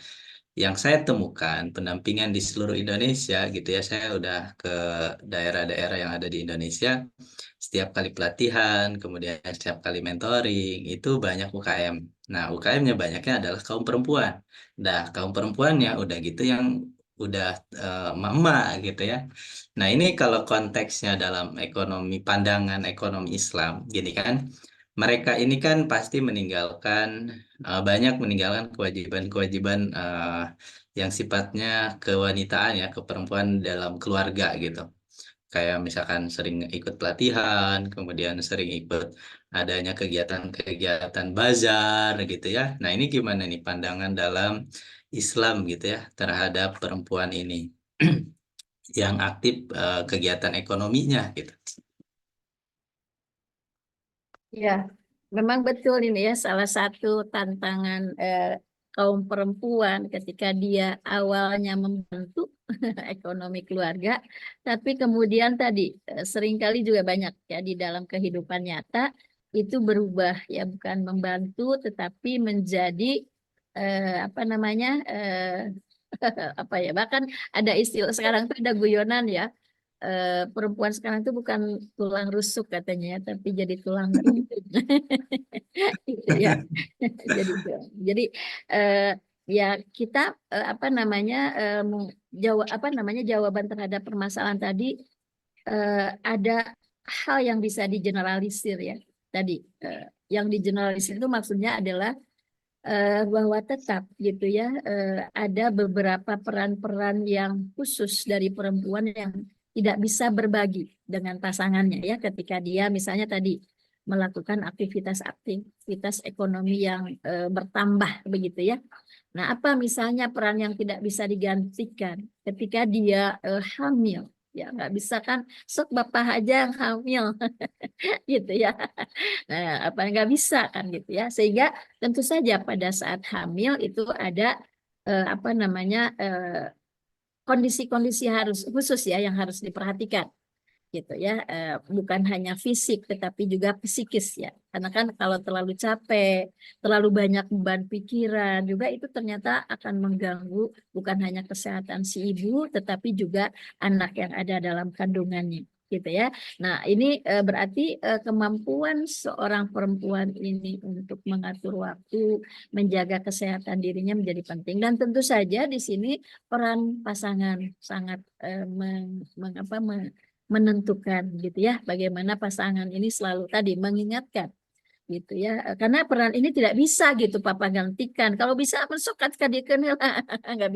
[SPEAKER 1] yang saya temukan pendampingan di seluruh Indonesia gitu ya, saya udah ke daerah-daerah yang ada di Indonesia, setiap kali pelatihan kemudian setiap kali mentoring itu banyak UKM. Nah UKM-nya banyaknya adalah kaum perempuan. Nah kaum perempuannya udah gitu yang udah emak-emak gitu ya. Nah ini kalau konteksnya dalam ekonomi, pandangan ekonomi Islam gini kan, mereka ini kan pasti banyak meninggalkan kewajiban-kewajiban yang sifatnya kewanitaan ya, keperempuan dalam keluarga gitu. Kayak misalkan sering ikut pelatihan, kemudian sering ikut adanya kegiatan-kegiatan bazar gitu ya. Nah, ini gimana nih pandangan dalam Islam gitu ya terhadap perempuan ini yang aktif kegiatan ekonominya gitu.
[SPEAKER 2] Ya, memang betul ini ya salah satu tantangan kaum perempuan ketika dia awalnya membantu ekonomi keluarga, tapi kemudian tadi seringkali juga banyak ya di dalam kehidupan nyata itu berubah ya, bukan membantu tetapi menjadi bahkan ada istilah sekarang tuh ada guyonan ya, perempuan sekarang itu bukan tulang rusuk katanya ya, tapi jadi tulang runcing. Gitu ya. Jadi eh, ya kita jawaban terhadap permasalahan tadi, ada hal yang bisa digeneralisir ya. Tadi yang digeneralisir itu maksudnya adalah bahwa tetap gitu ya, ada beberapa peran-peran yang khusus dari perempuan yang tidak bisa berbagi dengan pasangannya ya, ketika dia misalnya tadi melakukan aktivitas ekonomi yang bertambah begitu ya. Nah, apa misalnya peran yang tidak bisa digantikan ketika dia hamil? Ya, nggak bisa kan, sok bapak aja yang hamil gitu ya. Nah, apa nggak bisa kan gitu ya. Sehingga tentu saja pada saat hamil itu ada kondisi-kondisi harus khusus ya yang harus diperhatikan gitu ya, bukan hanya fisik tetapi juga psikis ya, karena kan kalau terlalu capek, terlalu banyak beban pikiran juga itu ternyata akan mengganggu bukan hanya kesehatan si ibu tetapi juga anak yang ada dalam kandungannya gitu ya. Nah ini berarti kemampuan seorang perempuan ini untuk mengatur waktu, menjaga kesehatan dirinya menjadi penting, dan tentu saja di sini peran pasangan sangat menentukan gitu ya, bagaimana pasangan ini selalu tadi mengingatkan gitu ya, karena peran ini tidak bisa gitu papa gantikan, kalau bisa mensukat kadikeun heula nggak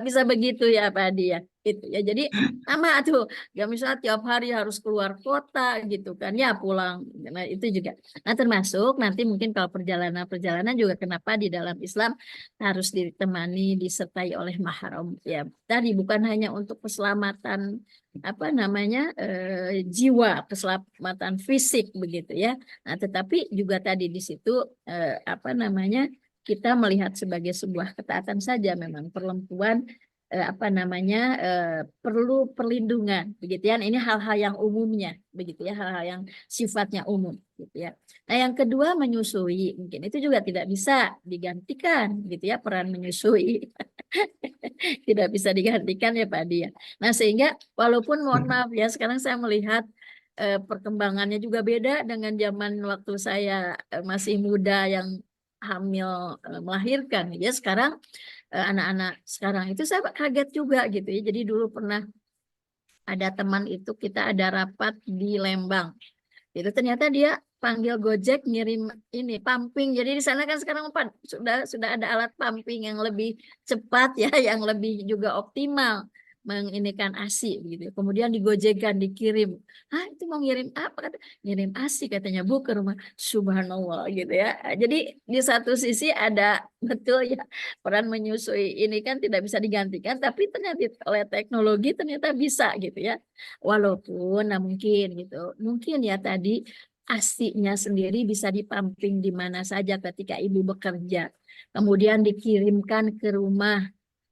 [SPEAKER 2] bisa begitu ya Pak Adi ya gitu ya. Jadi sama tuh ya, misalnya tiap hari harus keluar kota gitu kan ya, pulang, nah itu juga. Nah termasuk nanti mungkin kalau perjalanan juga kenapa di dalam Islam harus ditemani disertai oleh mahram ya, tadi bukan hanya untuk keselamatan jiwa, keselamatan fisik begitu ya. Nah, tetapi juga tadi di situ kita melihat sebagai sebuah ketaatan saja, memang perempuan perlu perlindungan begitu ya. Ini hal-hal yang umumnya begitu ya, hal-hal yang sifatnya umum gitu ya. Nah, yang kedua menyusui, mungkin itu juga tidak bisa digantikan gitu ya, peran menyusui tidak bisa digantikan ya Pak Dia. Nah, sehingga walaupun mohon maaf ya, sekarang saya melihat perkembangannya juga beda dengan zaman waktu saya masih muda yang hamil melahirkan ya. Sekarang anak-anak sekarang itu saya kaget juga gitu ya. Jadi dulu pernah ada teman itu, kita ada rapat di Lembang. Itu ternyata dia panggil Gojek ngirim ini pumping. Jadi di sana kan sekarang sudah ada alat pumping yang lebih cepat ya, yang lebih juga optimal menginikan ASI gitu. Kemudian digojekan, dikirim. Ah, itu mau ngirim apa? Ngirim ASI katanya, Bu, ke rumah. Subhanallah gitu ya. Jadi di satu sisi ada betul ya, peran menyusui ini kan tidak bisa digantikan, tapi ternyata oleh teknologi ternyata bisa gitu ya. Walaupun nah mungkin ya tadi ASI-nya sendiri bisa dipamping di mana saja ketika ibu bekerja, kemudian dikirimkan ke rumah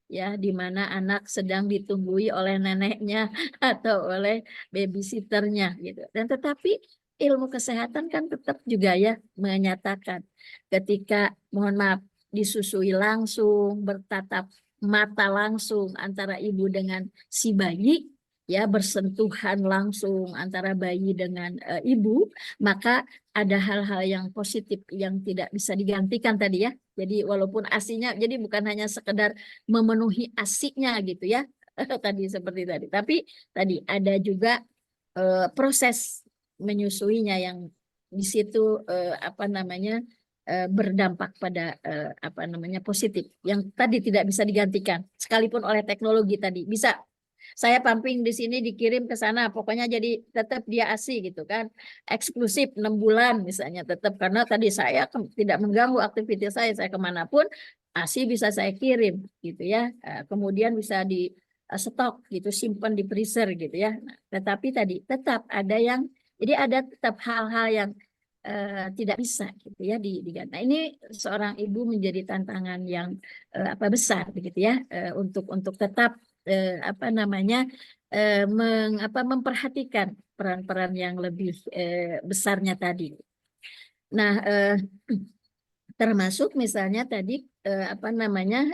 [SPEAKER 2] ya, di mana anak sedang ditunggui oleh neneknya atau oleh babysitternya gitu. Dan tetapi ilmu kesehatan kan tetap juga ya menyatakan ketika mohon maaf disusui langsung, bertatap mata langsung antara ibu dengan si bayi ya, bersentuhan langsung antara bayi dengan ibu, maka ada hal-hal yang positif yang tidak bisa digantikan tadi ya. Jadi walaupun ASI-nya, jadi bukan hanya sekedar memenuhi ASI-nya gitu ya, tadi seperti tadi. Tapi tadi ada juga proses menyusuinya yang di situ berdampak pada positif yang tadi tidak bisa digantikan sekalipun oleh teknologi tadi. Bisa saya pumping di sini dikirim ke sana, pokoknya jadi tetap dia ASI gitu kan, eksklusif 6 bulan misalnya, tetap karena tadi saya tidak mengganggu aktivitas saya kemanapun ASI bisa saya kirim gitu ya. Kemudian bisa di stok gitu, simpan di freezer gitu ya. Nah, tetapi tadi tetap ada yang, jadi ada tetap hal-hal yang tidak bisa gitu ya diganti. Nah, ini seorang ibu menjadi tantangan yang besar begitu ya, untuk tetap memperhatikan peran-peran yang lebih besarnya tadi. Nah, Termasuk misalnya tadi apa namanya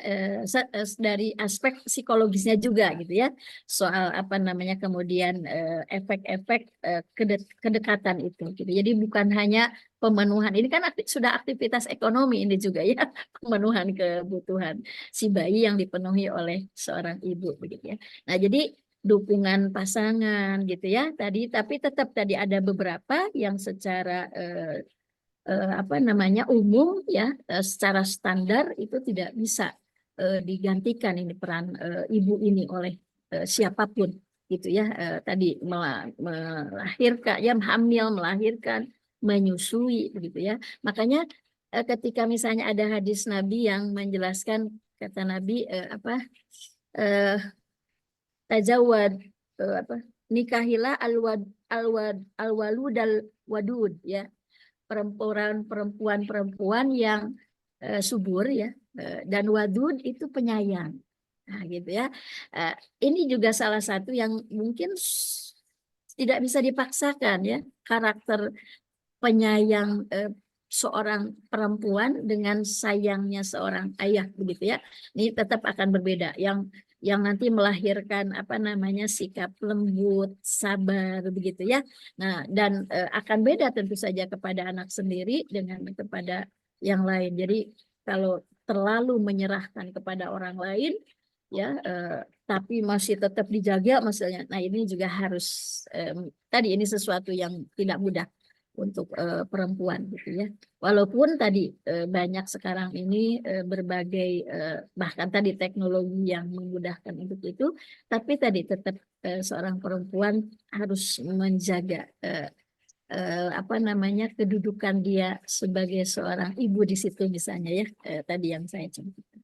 [SPEAKER 2] dari aspek psikologisnya juga gitu ya, soal apa namanya kemudian efek-efek kedekatan itu gitu. Jadi bukan hanya pemenuhan, ini kan sudah aktivitas ekonomi ini juga ya, pemenuhan kebutuhan si bayi yang dipenuhi oleh seorang ibu begitu ya. Nah, jadi dukungan pasangan gitu ya tadi, tapi tetap tadi ada beberapa yang secara apa namanya umum ya, secara standar itu tidak bisa digantikan ini peran ibu ini oleh siapapun gitu ya. Tadi melahirkan ya, hamil, melahirkan, menyusui begitu ya. Makanya ketika misalnya ada hadis Nabi yang menjelaskan, kata Nabi apa eh, tajawad, apa, nikahilah alwalud al wadud ya, perempuan-perempuan yang subur ya, dan wadud itu penyayang. Nah, gitu ya. Ini juga salah satu yang mungkin tidak bisa dipaksakan ya, karakter penyayang seorang perempuan dengan sayangnya seorang ayah begitu ya. Ini tetap akan berbeda. Yang nanti melahirkan apa namanya sikap lembut, sabar begitu ya. Nah, dan akan beda tentu saja kepada anak sendiri dengan kepada yang lain. Jadi kalau terlalu menyerahkan kepada orang lain ya, tapi masih tetap dijaga misalnya. Nah, ini juga harus tadi ini sesuatu yang tidak mudah untuk perempuan gitu ya. Walaupun tadi banyak sekarang ini berbagai bahkan tadi teknologi yang memudahkan untuk itu, tapi tadi tetap seorang perempuan harus menjaga apa namanya kedudukan dia sebagai seorang ibu di situ misalnya ya, tadi yang saya contohkan.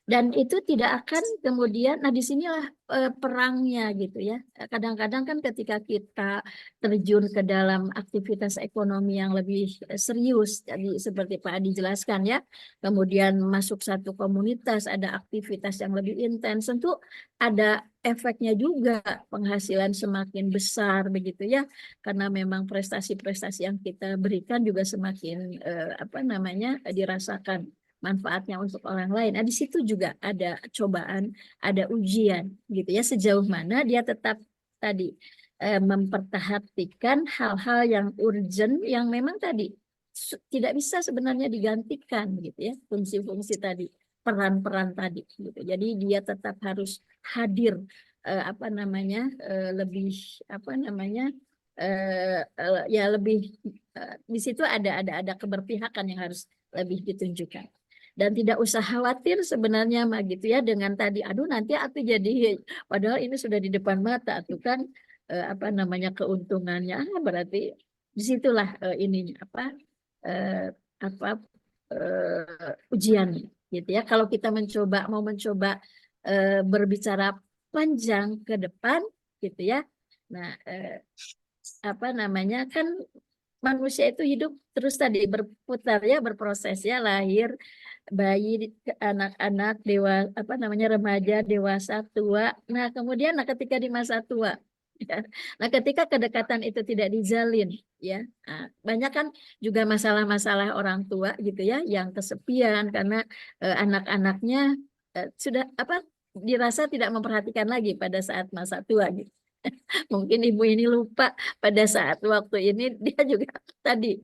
[SPEAKER 2] Dan itu tidak akan kemudian, nah disinilah perangnya gitu ya. Kadang-kadang kan ketika kita terjun ke dalam aktivitas ekonomi yang lebih serius, jadi seperti Pak Adi jelaskan ya, kemudian masuk satu komunitas, ada aktivitas yang lebih intens, tentu ada efeknya juga, penghasilan semakin besar begitu ya, karena memang prestasi-prestasi yang kita berikan juga semakin apa namanya dirasakan manfaatnya untuk orang lain. Nah, di situ juga ada cobaan, ada ujian gitu ya, sejauh mana dia tetap tadi memperhatikan hal-hal yang urgent yang memang tadi tidak bisa sebenarnya digantikan gitu ya, fungsi-fungsi tadi, peran-peran tadi gitu. Jadi dia tetap harus hadir apa namanya lebih apa namanya ya lebih di situ ada keberpihakan yang harus lebih ditunjukkan. Dan tidak usah khawatir sebenarnya mah gitu ya dengan tadi, aduh nanti aku jadi, padahal ini sudah di depan mata tuh kan apa namanya keuntungannya, berarti disitulah ininya apa ujiannya gitu ya. Kalau kita mau mencoba berbicara panjang ke depan gitu ya, nah apa namanya kan manusia itu hidup terus tadi berputar ya, berproses ya, lahir, bayi, anak-anak, dewa apa namanya remaja, dewasa, tua. Nah, kemudian ketika di masa tua ya. Nah, ketika kedekatan itu tidak dijalin ya. Nah, banyak kan juga masalah-masalah orang tua gitu ya yang kesepian karena anak-anaknya sudah apa dirasa tidak memperhatikan lagi pada saat masa tua gitu. Mungkin ibu ini lupa pada saat waktu ini dia juga tadi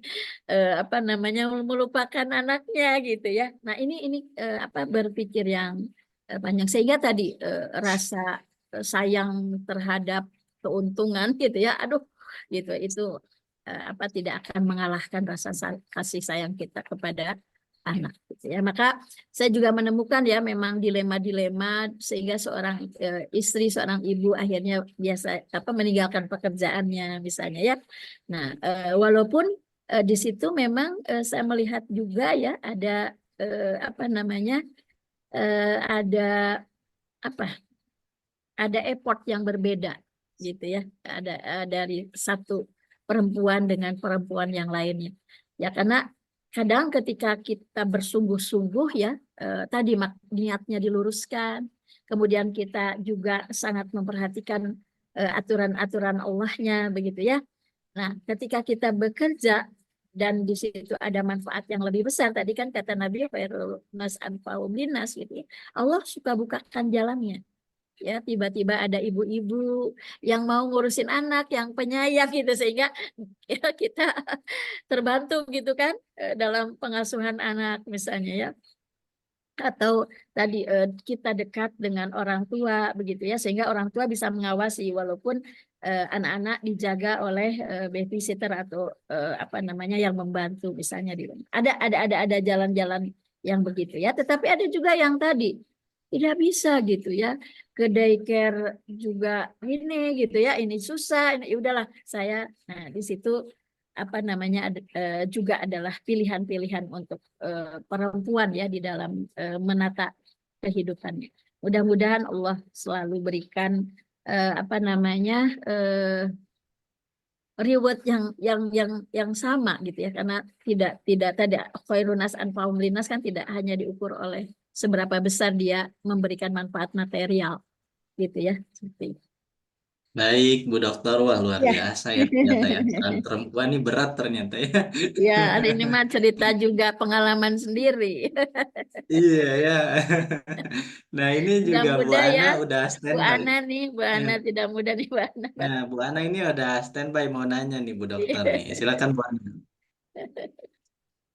[SPEAKER 2] apa namanya melupakan anaknya gitu ya. Nah, ini apa berpikir yang panjang sehingga tadi rasa sayang terhadap keuntungan gitu ya. Aduh, gitu itu apa tidak akan mengalahkan rasa kasih sayang kita kepada anak gitu ya. Maka saya juga menemukan ya memang dilema-dilema sehingga seorang istri, seorang ibu akhirnya biasa apa meninggalkan pekerjaannya misalnya ya. Nah, walaupun di situ memang saya melihat juga ya ada apa namanya ada apa? Ada effort yang berbeda gitu ya. Ada dari satu perempuan dengan perempuan yang lainnya. Ya karena kadang ketika kita bersungguh-sungguh ya tadi niatnya diluruskan, kemudian kita juga sangat memperhatikan aturan-aturan Allahnya begitu ya. Nah, ketika kita bekerja dan di situ ada manfaat yang lebih besar. Tadi kan kata Nabi khairun nas anfa'uhum linnas gitu ya. Allah suka bukakan jalannya. Ya, tiba-tiba ada ibu-ibu yang mau ngurusin anak, yang penyayang gitu sehingga ya kita terbantu gitu kan dalam pengasuhan anak misalnya ya. Atau tadi kita dekat dengan orang tua begitu ya sehingga orang tua bisa mengawasi walaupun anak-anak dijaga oleh babysitter atau apa namanya yang membantu misalnya di rumah. Ada jalan-jalan yang begitu ya, tetapi ada juga yang tadi tidak bisa gitu ya. Ke daycare juga ini gitu ya, ini susah, ini ya udahlah saya. Nah, di situ apa namanya juga adalah pilihan-pilihan untuk perempuan ya di dalam menata kehidupannya. Mudah-mudahan Allah selalu berikan apa namanya reward yang sama gitu ya karena tidak tadi khairun nas anfa'uhum linnas kan tidak hanya diukur oleh seberapa besar dia memberikan manfaat material gitu ya. Seperti itu.
[SPEAKER 1] Baik, Bu Dokter, wah luar
[SPEAKER 2] Ya.
[SPEAKER 1] biasa ya ternyata ya. Peran perempuan ini berat ternyata ya.
[SPEAKER 2] Ya, hari ini mah cerita juga pengalaman sendiri.
[SPEAKER 1] Iya ya. Nah ini
[SPEAKER 2] Tidak
[SPEAKER 1] juga Bu
[SPEAKER 2] mudah
[SPEAKER 1] Ana
[SPEAKER 2] ya,
[SPEAKER 1] udah
[SPEAKER 2] Bu
[SPEAKER 1] standby.
[SPEAKER 2] Ana nih, Bu
[SPEAKER 1] Ya.
[SPEAKER 2] Ana tidak mudah nih Bu Ana.
[SPEAKER 1] Nah Bu Ana ini udah standby mau nanya nih Bu Dokter nih. Silakan Bu Ana.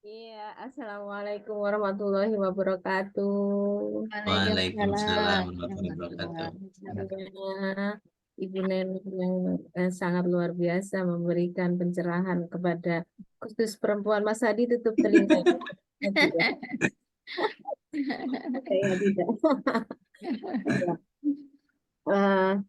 [SPEAKER 4] Iya, Assalamualaikum warahmatullahi wabarakatuh.
[SPEAKER 1] Waalaikumsalam
[SPEAKER 2] Waalaikumsalam
[SPEAKER 1] warahmatullahi wabarakatuh.
[SPEAKER 2] warahmatullahi wabarakatuh.
[SPEAKER 4] Tentunya Ibu Neneng yang sangat luar biasa memberikan pencerahan kepada khusus perempuan. Mas Hadi tutup telinga. Tidak, saya tidak. Ya.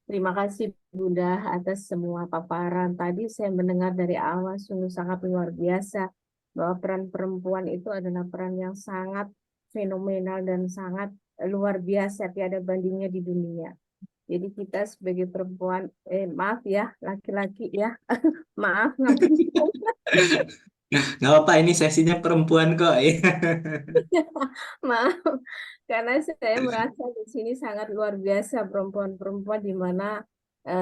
[SPEAKER 4] Terima kasih Bunda atas semua paparan. Tadi saya mendengar dari awal sungguh sangat luar biasa bahwa peran perempuan itu adalah peran yang sangat fenomenal dan sangat luar biasa, tiada bandingnya di dunia. Jadi kita sebagai perempuan, maaf ya, laki-laki ya, maaf ngapain.
[SPEAKER 1] Nggak apa-apa, ini sesinya perempuan kok.
[SPEAKER 4] Maaf, karena saya merasa di sini sangat luar biasa perempuan-perempuan di mana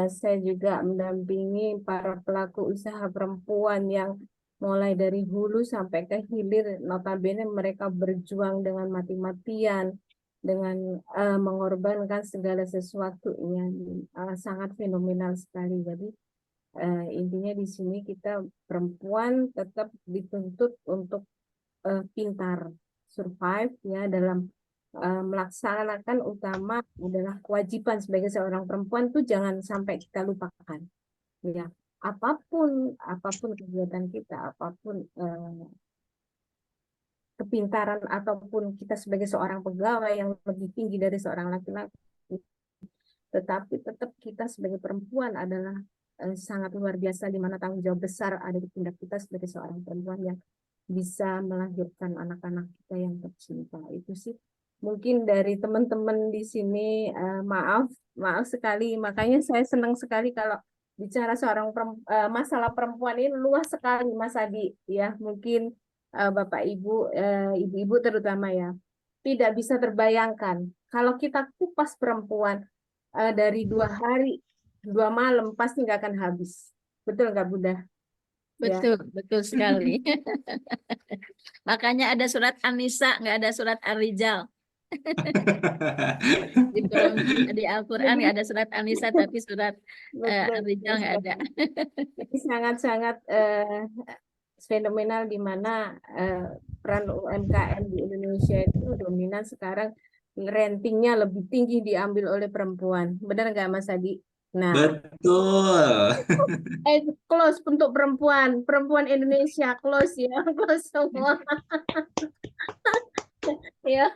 [SPEAKER 4] saya juga mendampingi para pelaku usaha perempuan yang mulai dari hulu sampai ke hilir, notabene mereka berjuang dengan mati-matian, dengan mengorbankan segala sesuatunya, sangat fenomenal sekali. Jadi intinya di sini kita perempuan tetap dituntut untuk pintar survive ya dalam melaksanakan utama adalah kewajiban sebagai seorang perempuan tuh jangan sampai kita lupakan ya apapun kegiatan kita apapun kepintaran ataupun kita sebagai seorang pegawai yang lebih tinggi dari seorang laki-laki tetapi tetap kita sebagai perempuan adalah sangat luar biasa di mana tanggung jawab besar ada di pundak kita sebagai seorang perempuan yang bisa melahirkan anak-anak kita yang tercinta. Itu sih mungkin dari teman-teman di sini maaf sekali makanya saya senang sekali kalau bicara masalah perempuan ini luas sekali Mas Adi ya mungkin Bapak Ibu ibu-ibu terutama ya tidak bisa terbayangkan kalau kita kupas perempuan dari 2 hari 2 malam pasti nggak akan habis betul nggak Bunda? Ya.
[SPEAKER 2] Betul, betul sekali. Makanya ada surat An-Nisa, nggak ada surat Ar-Rijal. Di Al-Quran nggak ada surat An-Nisa, tapi surat Ar-Rijal nggak ada.
[SPEAKER 4] Ini sangat-sangat fenomenal di mana peran UMKM di Indonesia itu dominan sekarang ratingnya lebih tinggi diambil oleh perempuan. Benar nggak Mas Adi? Nah,
[SPEAKER 1] Betul.
[SPEAKER 4] close untuk perempuan Indonesia close ya, close semua. Ya,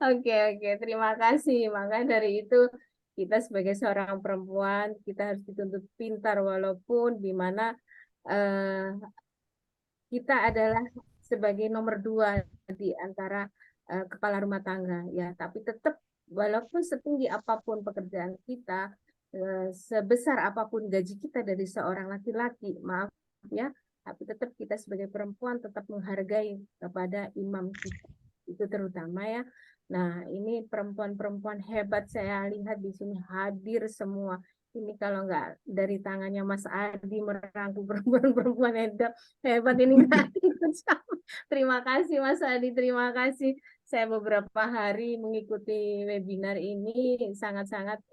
[SPEAKER 4] oke, terima kasih. Maka dari itu kita sebagai seorang perempuan kita harus dituntut pintar walaupun di mana kita adalah sebagai nomor 2 di antara kepala rumah tangga ya tapi tetap walaupun setinggi apapun pekerjaan kita sebesar apapun gaji kita dari seorang laki-laki maaf ya tapi tetap kita sebagai perempuan tetap menghargai kepada imam kita itu terutama ya nah ini perempuan-perempuan hebat saya lihat di sini hadir semua Ini kalau nggak dari tangannya Mas Adi merangkul perempuan-perempuan hebat ini nggak ikut sama. Terima kasih Mas Adi, terima kasih. Saya beberapa hari mengikuti webinar ini sangat-sangat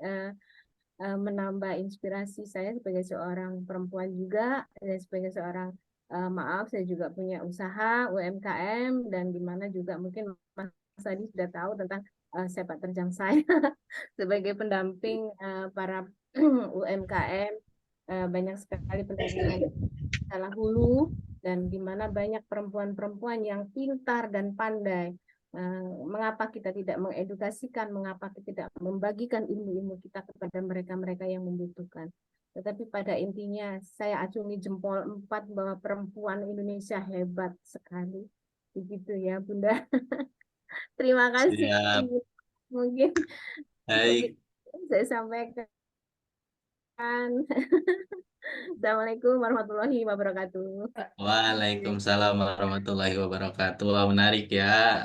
[SPEAKER 4] menambah inspirasi saya sebagai seorang perempuan juga, dan sebagai seorang maaf saya juga punya usaha UMKM, dan di mana juga mungkin Mas Adi sudah tahu tentang sepak terjang saya sebagai pendamping para UMKM. Banyak sekali pendampingan salah hulu, dan di mana banyak perempuan-perempuan yang pintar dan pandai. Mengapa kita tidak mengedukasikan, mengapa kita tidak membagikan ilmu-ilmu kita kepada mereka-mereka yang membutuhkan. Tetapi pada intinya saya acungi jempol 4 bahwa perempuan Indonesia hebat sekali. Begitu ya Bunda. Terima kasih.
[SPEAKER 1] Siap.
[SPEAKER 4] Mungkin
[SPEAKER 1] Baik.
[SPEAKER 4] saya sampaikan. Assalamualaikum warahmatullahi wabarakatuh.
[SPEAKER 1] Waalaikumsalam warahmatullahi wabarakatuh. Wah, menarik ya,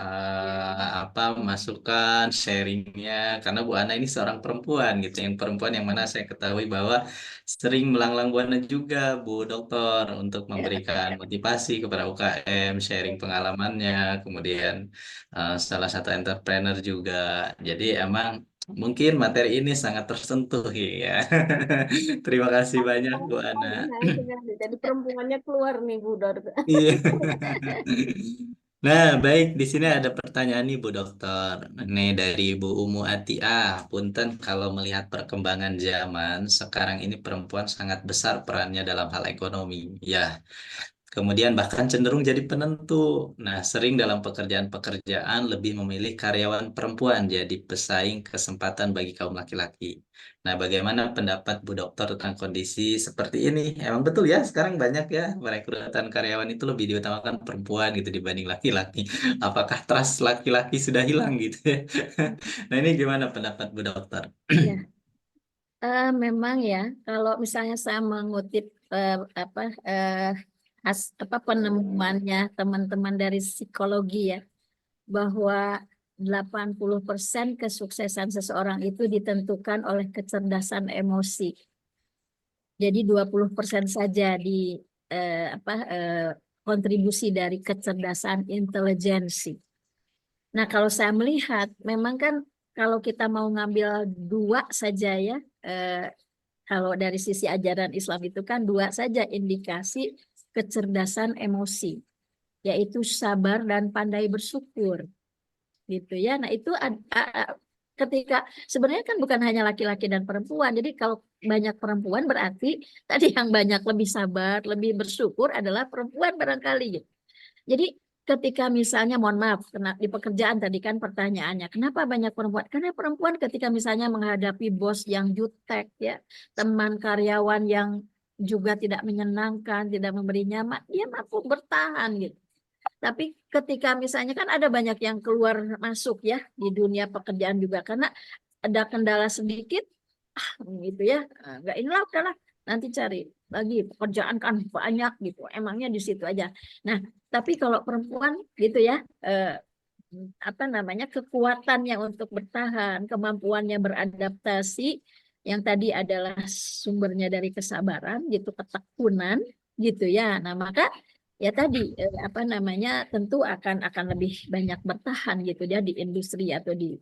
[SPEAKER 1] masukan sharingnya, karena Bu Ana ini seorang perempuan gitu, yang perempuan yang mana saya ketahui bahwa sering melanglang buana juga Bu Dokter untuk memberikan motivasi kepada UKM, sharing pengalamannya, kemudian salah satu entrepreneur juga. Jadi emang mungkin materi ini sangat tersentuh ya. Terima kasih banyak Bu Ana.
[SPEAKER 4] Jadi perempuannya keluar nih Bu Dor.
[SPEAKER 1] Iya. Nah, baik, di sini ada pertanyaan nih Bu Dokter. Nih dari Bu Umu Atiah. Punten, kalau melihat perkembangan zaman, sekarang ini perempuan sangat besar perannya dalam hal ekonomi. Ya, kemudian bahkan cenderung jadi penentu. Nah, sering dalam pekerjaan-pekerjaan lebih memilih karyawan perempuan jadi pesaing kesempatan bagi kaum laki-laki. Nah, bagaimana pendapat Bu Dokter tentang kondisi seperti ini? Emang betul ya, sekarang banyak ya perekrutan karyawan itu lebih diutamakan perempuan gitu dibanding laki-laki. Apakah trust laki-laki sudah hilang gitu ya? Nah, ini gimana pendapat Bu Dokter?
[SPEAKER 2] Ya, memang ya, kalau misalnya saya mengutip apa penemuannya teman-teman dari psikologi ya, bahwa 80% kesuksesan seseorang itu ditentukan oleh kecerdasan emosi. Jadi 20% saja di kontribusi dari kecerdasan intelijensi. Nah, kalau saya melihat, memang kan kalau kita mau ngambil 2 saja ya, kalau dari sisi ajaran Islam itu kan 2 saja indikasi kecerdasan emosi, yaitu sabar dan pandai bersyukur, gitu ya. Nah, itu ketika sebenarnya kan bukan hanya laki-laki dan perempuan. Jadi kalau banyak perempuan berarti tadi yang banyak lebih sabar, lebih bersyukur adalah perempuan barangkali gitu. Jadi ketika misalnya, mohon maaf, di pekerjaan tadi kan pertanyaannya, kenapa banyak perempuan? Karena perempuan ketika misalnya menghadapi bos yang jutek, ya, teman karyawan yang juga tidak menyenangkan, tidak memberi nyaman, dia mampu bertahan gitu. Tapi ketika misalnya kan ada banyak yang keluar masuk ya di dunia pekerjaan juga, karena ada kendala sedikit, gitu ya, nggak inilah udahlah nanti cari lagi, pekerjaan kan banyak gitu, emangnya di situ aja. Nah, tapi kalau perempuan gitu ya, kekuatannya untuk bertahan, kemampuannya beradaptasi, yang tadi adalah sumbernya dari kesabaran gitu, ketekunan gitu ya. Nah, maka ya tadi tentu akan lebih banyak bertahan gitu ya di industri atau di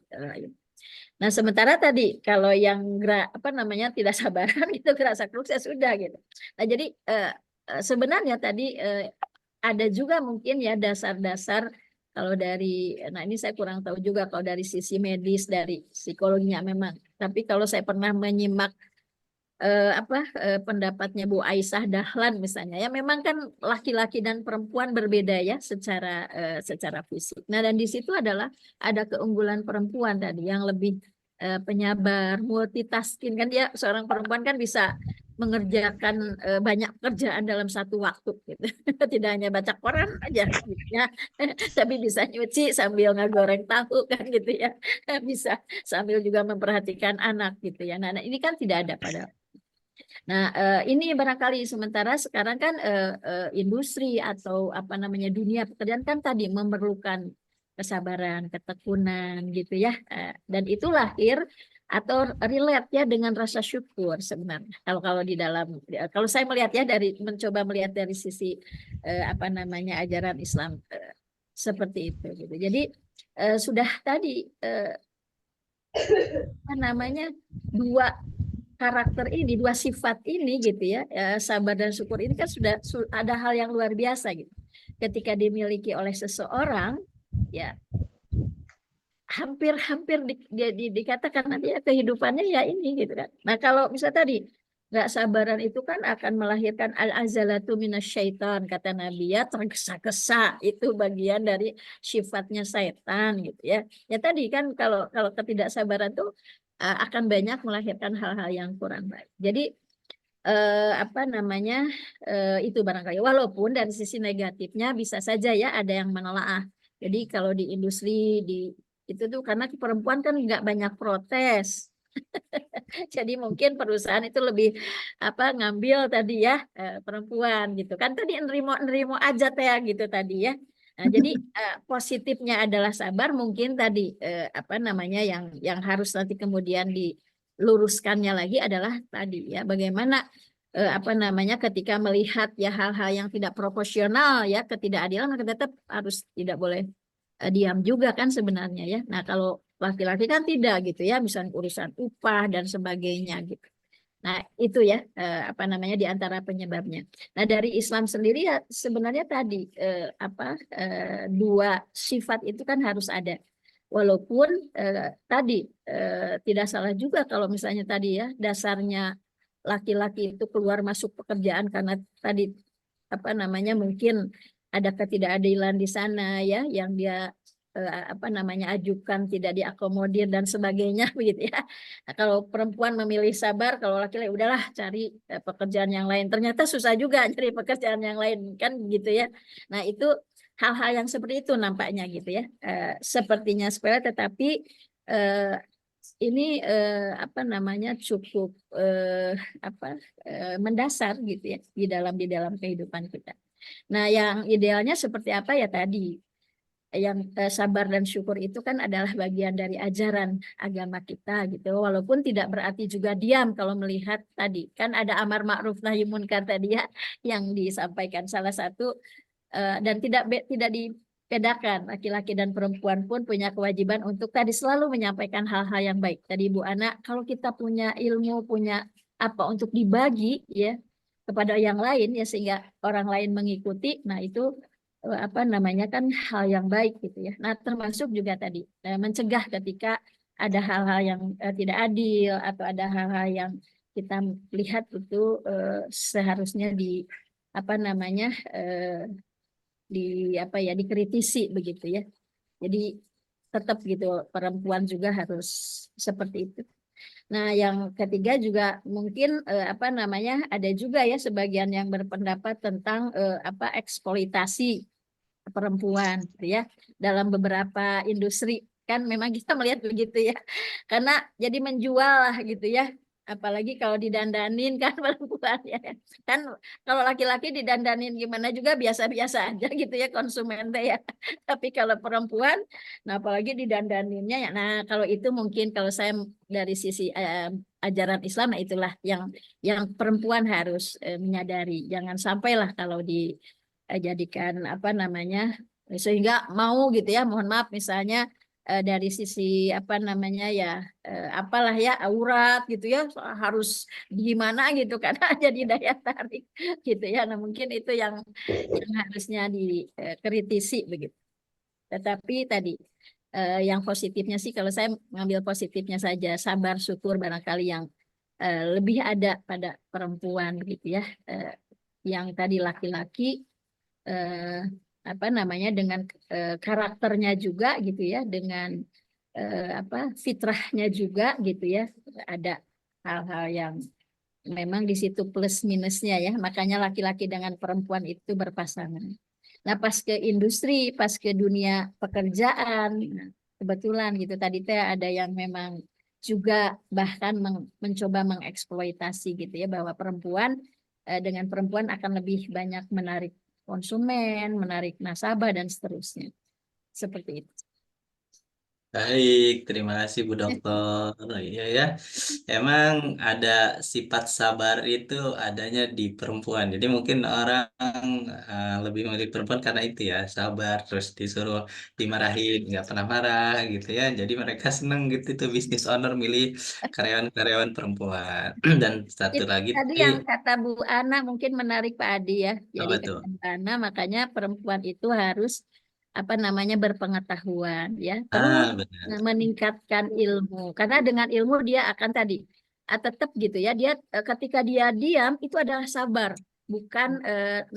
[SPEAKER 2] Nah, sementara tadi kalau yang tidak sabaran itu gerasa sukses sudah gitu. Nah, jadi sebenarnya tadi ada juga mungkin ya dasar-dasar kalau dari, nah ini saya kurang tahu juga kalau dari sisi medis, dari psikologinya memang. Tapi kalau saya pernah menyimak pendapatnya Bu Aisyah Dahlan misalnya, ya memang kan laki-laki dan perempuan berbeda ya secara fisik. Nah, dan di situ adalah ada keunggulan perempuan tadi yang lebih penyabar, multitasking, kan dia seorang perempuan kan bisa mengerjakan banyak pekerjaan dalam satu waktu gitu. Tidak hanya baca koran aja gitu ya, tapi bisa nyuci sambil ngegoreng tahu kan gitu ya, bisa sambil juga memperhatikan anak gitu ya. Nah, ini kan tidak ada pada. Nah, ini barangkali sementara sekarang kan industri atau dunia pekerjaan kan tadi memerlukan kesabaran, ketekunan gitu ya. Dan itu lahir atau relate ya dengan rasa syukur sebenarnya. Kalau kalau saya melihat ya mencoba melihat dari sisi apa namanya ajaran Islam seperti itu gitu. Jadi sudah tadi apa namanya dua karakter ini, dua sifat ini gitu ya, sabar dan syukur ini kan sudah ada hal yang luar biasa gitu. Ketika dimiliki oleh seseorang, ya hampir dikatakan nanti ya kehidupannya ya ini gitu kan. Nah kalau misalnya tadi nggak sabaran itu kan akan melahirkan al-azalatu minasyaitan kata Nabi ya, tergesa-gesa itu bagian dari sifatnya setan gitu ya. Ya tadi kan kalau ketidaksabaran tuh akan banyak melahirkan hal-hal yang kurang baik. Jadi apa namanya itu barangkali walaupun dari sisi negatifnya bisa saja ya ada yang menelaah. Jadi kalau di industri itu tuh karena perempuan kan nggak banyak protes. Jadi mungkin perusahaan itu lebih apa ngambil tadi ya perempuan gitu kan tadi nerimo aja teh gitu tadi ya. Nah, jadi positifnya adalah sabar mungkin tadi apa namanya yang harus nanti kemudian diluruskannya lagi adalah tadi ya bagaimana apa namanya ketika melihat ya hal-hal yang tidak proporsional ya ketidakadilan maka tetap harus tidak boleh diam juga kan sebenarnya ya. Nah, kalau laki-laki kan tidak gitu ya, misalnya urusan upah dan sebagainya gitu. Nah, itu ya apa namanya di antara penyebabnya. Nah, dari Islam sendiri ya sebenarnya tadi apa dua sifat itu kan harus ada. Walaupun tadi tidak salah juga kalau misalnya tadi ya dasarnya laki-laki itu keluar masuk pekerjaan karena tadi apa namanya mungkin ada ketidakadilan di sana ya yang dia apa namanya ajukan tidak diakomodir dan sebagainya begitu ya. Nah, kalau perempuan memilih sabar, kalau laki-laki udahlah cari pekerjaan yang lain. Ternyata susah juga cari pekerjaan yang lain kan gitu ya. Nah, itu hal-hal yang seperti itu nampaknya gitu ya. Sepertinya sepele tetapi eh, ini apa namanya cukup apa mendasar gitu ya di dalam kehidupan kita. Nah, yang idealnya seperti apa ya tadi yang sabar dan syukur itu kan adalah bagian dari ajaran agama kita gitu. Walaupun tidak berarti juga diam kalau melihat tadi kan ada amar ma'ruf nahi munkar tadi ya yang disampaikan salah satu dan tidak dibedakan laki-laki dan perempuan pun punya kewajiban untuk tadi selalu menyampaikan hal-hal yang baik. Tadi Bu Ana, kalau kita punya ilmu, punya apa untuk dibagi ya kepada yang lain ya sehingga orang lain mengikuti, nah itu apa namanya kan hal yang baik gitu ya. Nah, termasuk juga tadi mencegah ketika ada hal-hal yang tidak adil atau ada hal-hal yang kita lihat itu seharusnya di apa namanya di apa ya dikritisi begitu ya. Jadi tetap gitu perempuan juga harus seperti itu. Nah, yang ketiga juga mungkin apa namanya ada juga ya sebagian yang berpendapat tentang apa eksploitasi perempuan gitu ya dalam beberapa industri kan memang kita melihat begitu ya karena jadi menjual lah gitu ya apalagi kalau didandanin kan perempuan ya kan kalau laki-laki didandanin gimana juga biasa-biasa aja gitu ya konsumen teh ya tapi kalau perempuan nah apalagi didandaninnya ya nah kalau itu mungkin kalau saya dari sisi ajaran Islam nah itulah yang perempuan harus menyadari jangan sampailah kalau jadikan apa namanya sehingga mau gitu ya mohon maaf misalnya dari sisi apa namanya ya apalah ya aurat gitu ya harus gimana gitu karena jadi daya tarik gitu ya nah mungkin itu yang harusnya dikritisi begitu tetapi tadi yang positifnya sih kalau saya mengambil positifnya saja sabar syukur barangkali yang lebih ada pada perempuan gitu ya yang tadi laki-laki eh, apa namanya dengan karakternya juga gitu ya dengan apa fitrahnya juga gitu ya ada hal-hal yang memang di situ plus minusnya ya makanya laki-laki dengan perempuan itu berpasangan. Nah pas ke industri pas ke dunia pekerjaan nah, kebetulan gitu tadi teh ada yang memang juga bahkan mencoba mengeksploitasi gitu ya bahwa perempuan dengan perempuan akan lebih banyak menarik konsumen, menarik nasabah dan seterusnya. Seperti itu.
[SPEAKER 1] Baik, terima kasih Bu Dokter. Iya ya, emang ada sifat sabar itu adanya di perempuan. Jadi mungkin orang lebih memilih perempuan karena itu ya, sabar, terus disuruh dimarahin, nggak pernah marah gitu ya. Jadi mereka seneng gitu tuh bisnis owner milih karyawan-karyawan perempuan. Dan satu
[SPEAKER 2] Itu
[SPEAKER 1] lagi
[SPEAKER 2] tadi
[SPEAKER 1] tadi,
[SPEAKER 2] yang kata Bu Ana mungkin menarik Pak Adi ya. Jadi
[SPEAKER 1] apa tuh?
[SPEAKER 2] kata Bu Ana makanya perempuan itu harus apa namanya berpengetahuan ya. Terus
[SPEAKER 1] Benar,
[SPEAKER 2] meningkatkan ilmu. Karena dengan ilmu dia akan tadi tetap gitu ya. Dia ketika dia diam itu adalah sabar, bukan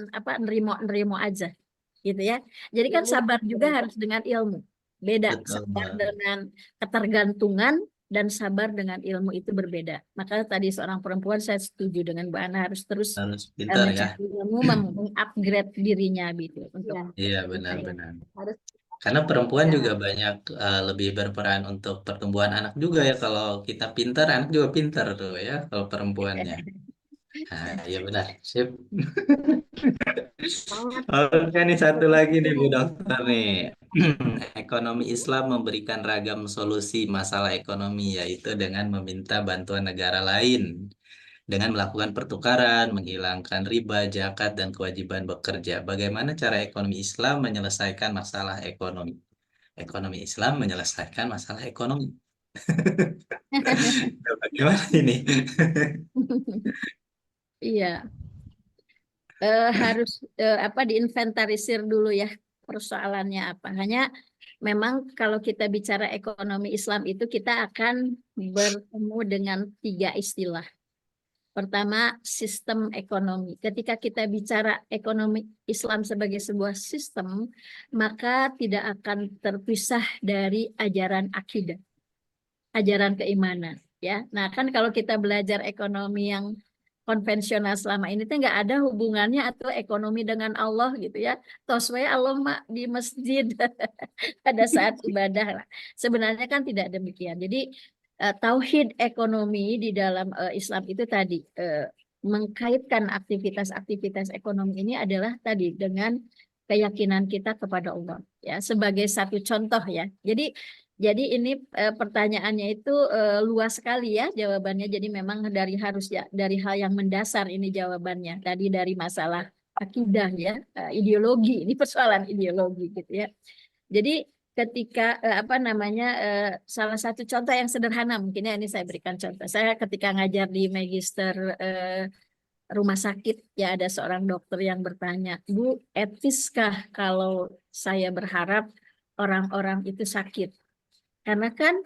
[SPEAKER 2] apa nerimo aja gitu ya. Jadi kan
[SPEAKER 4] Ilmu
[SPEAKER 2] sabar juga
[SPEAKER 4] berubah.
[SPEAKER 2] harus dengan ilmu. Beda
[SPEAKER 1] betul.
[SPEAKER 2] sabar dengan ketergantungan dan sabar dengan ilmu itu berbeda. Maka tadi seorang perempuan saya setuju dengan Bu Ana harus terus
[SPEAKER 1] Harus pintar ya.
[SPEAKER 2] mencari ilmu, mengupgrade dirinya gitu untuk
[SPEAKER 4] Ya,
[SPEAKER 1] Iya,
[SPEAKER 2] saya.
[SPEAKER 1] benar-benar.
[SPEAKER 4] harus
[SPEAKER 1] Karena perempuan
[SPEAKER 4] ya.
[SPEAKER 1] juga banyak lebih berperan untuk pertumbuhan anak juga ya. Kalau kita pintar, anak juga pintar tuh ya. Kalau perempuannya. Nah, iya benar. Sip.
[SPEAKER 4] Semangat.
[SPEAKER 1] Oke nih satu lagi nih Bu Dokter nih. Ekonomi Islam memberikan ragam solusi masalah ekonomi yaitu dengan meminta bantuan negara lain dengan melakukan pertukaran, menghilangkan riba, zakat dan kewajiban bekerja. Bagaimana cara ekonomi Islam menyelesaikan masalah ekonomi? Ekonomi Islam menyelesaikan masalah ekonomi. Bagaimana ini?
[SPEAKER 2] Iya, harus apa diinventarisir dulu ya persoalannya apa. Hanya memang kalau kita bicara ekonomi Islam itu kita akan bertemu dengan tiga istilah. Pertama, sistem ekonomi. Ketika kita bicara ekonomi Islam sebagai sebuah sistem, maka tidak akan terpisah dari ajaran akidah, ajaran keimanan. Ya, nah kan kalau kita belajar ekonomi yang konvensional selama ini tuh nggak ada hubungannya atau ekonomi dengan Allah gitu ya. Toswe Allah di masjid pada saat ibadah lah. Sebenarnya kan tidak demikian. Jadi tauhid ekonomi di dalam Islam itu tadi mengkaitkan aktivitas-aktivitas ekonomi ini adalah tadi dengan keyakinan kita kepada Allah ya sebagai satu contoh ya. Jadi ini pertanyaannya itu luas sekali ya jawabannya. Jadi memang dari harus ya dari hal yang mendasar ini jawabannya. Tadi dari masalah akidah ya, ideologi. Ini persoalan ideologi gitu ya. Jadi ketika apa namanya salah satu contoh yang sederhana mungkin ya ini saya berikan contoh. Saya ketika ngajar di magister rumah sakit ya ada seorang dokter yang bertanya, Bu, etiskah kalau saya berharap orang-orang itu sakit? Karena kan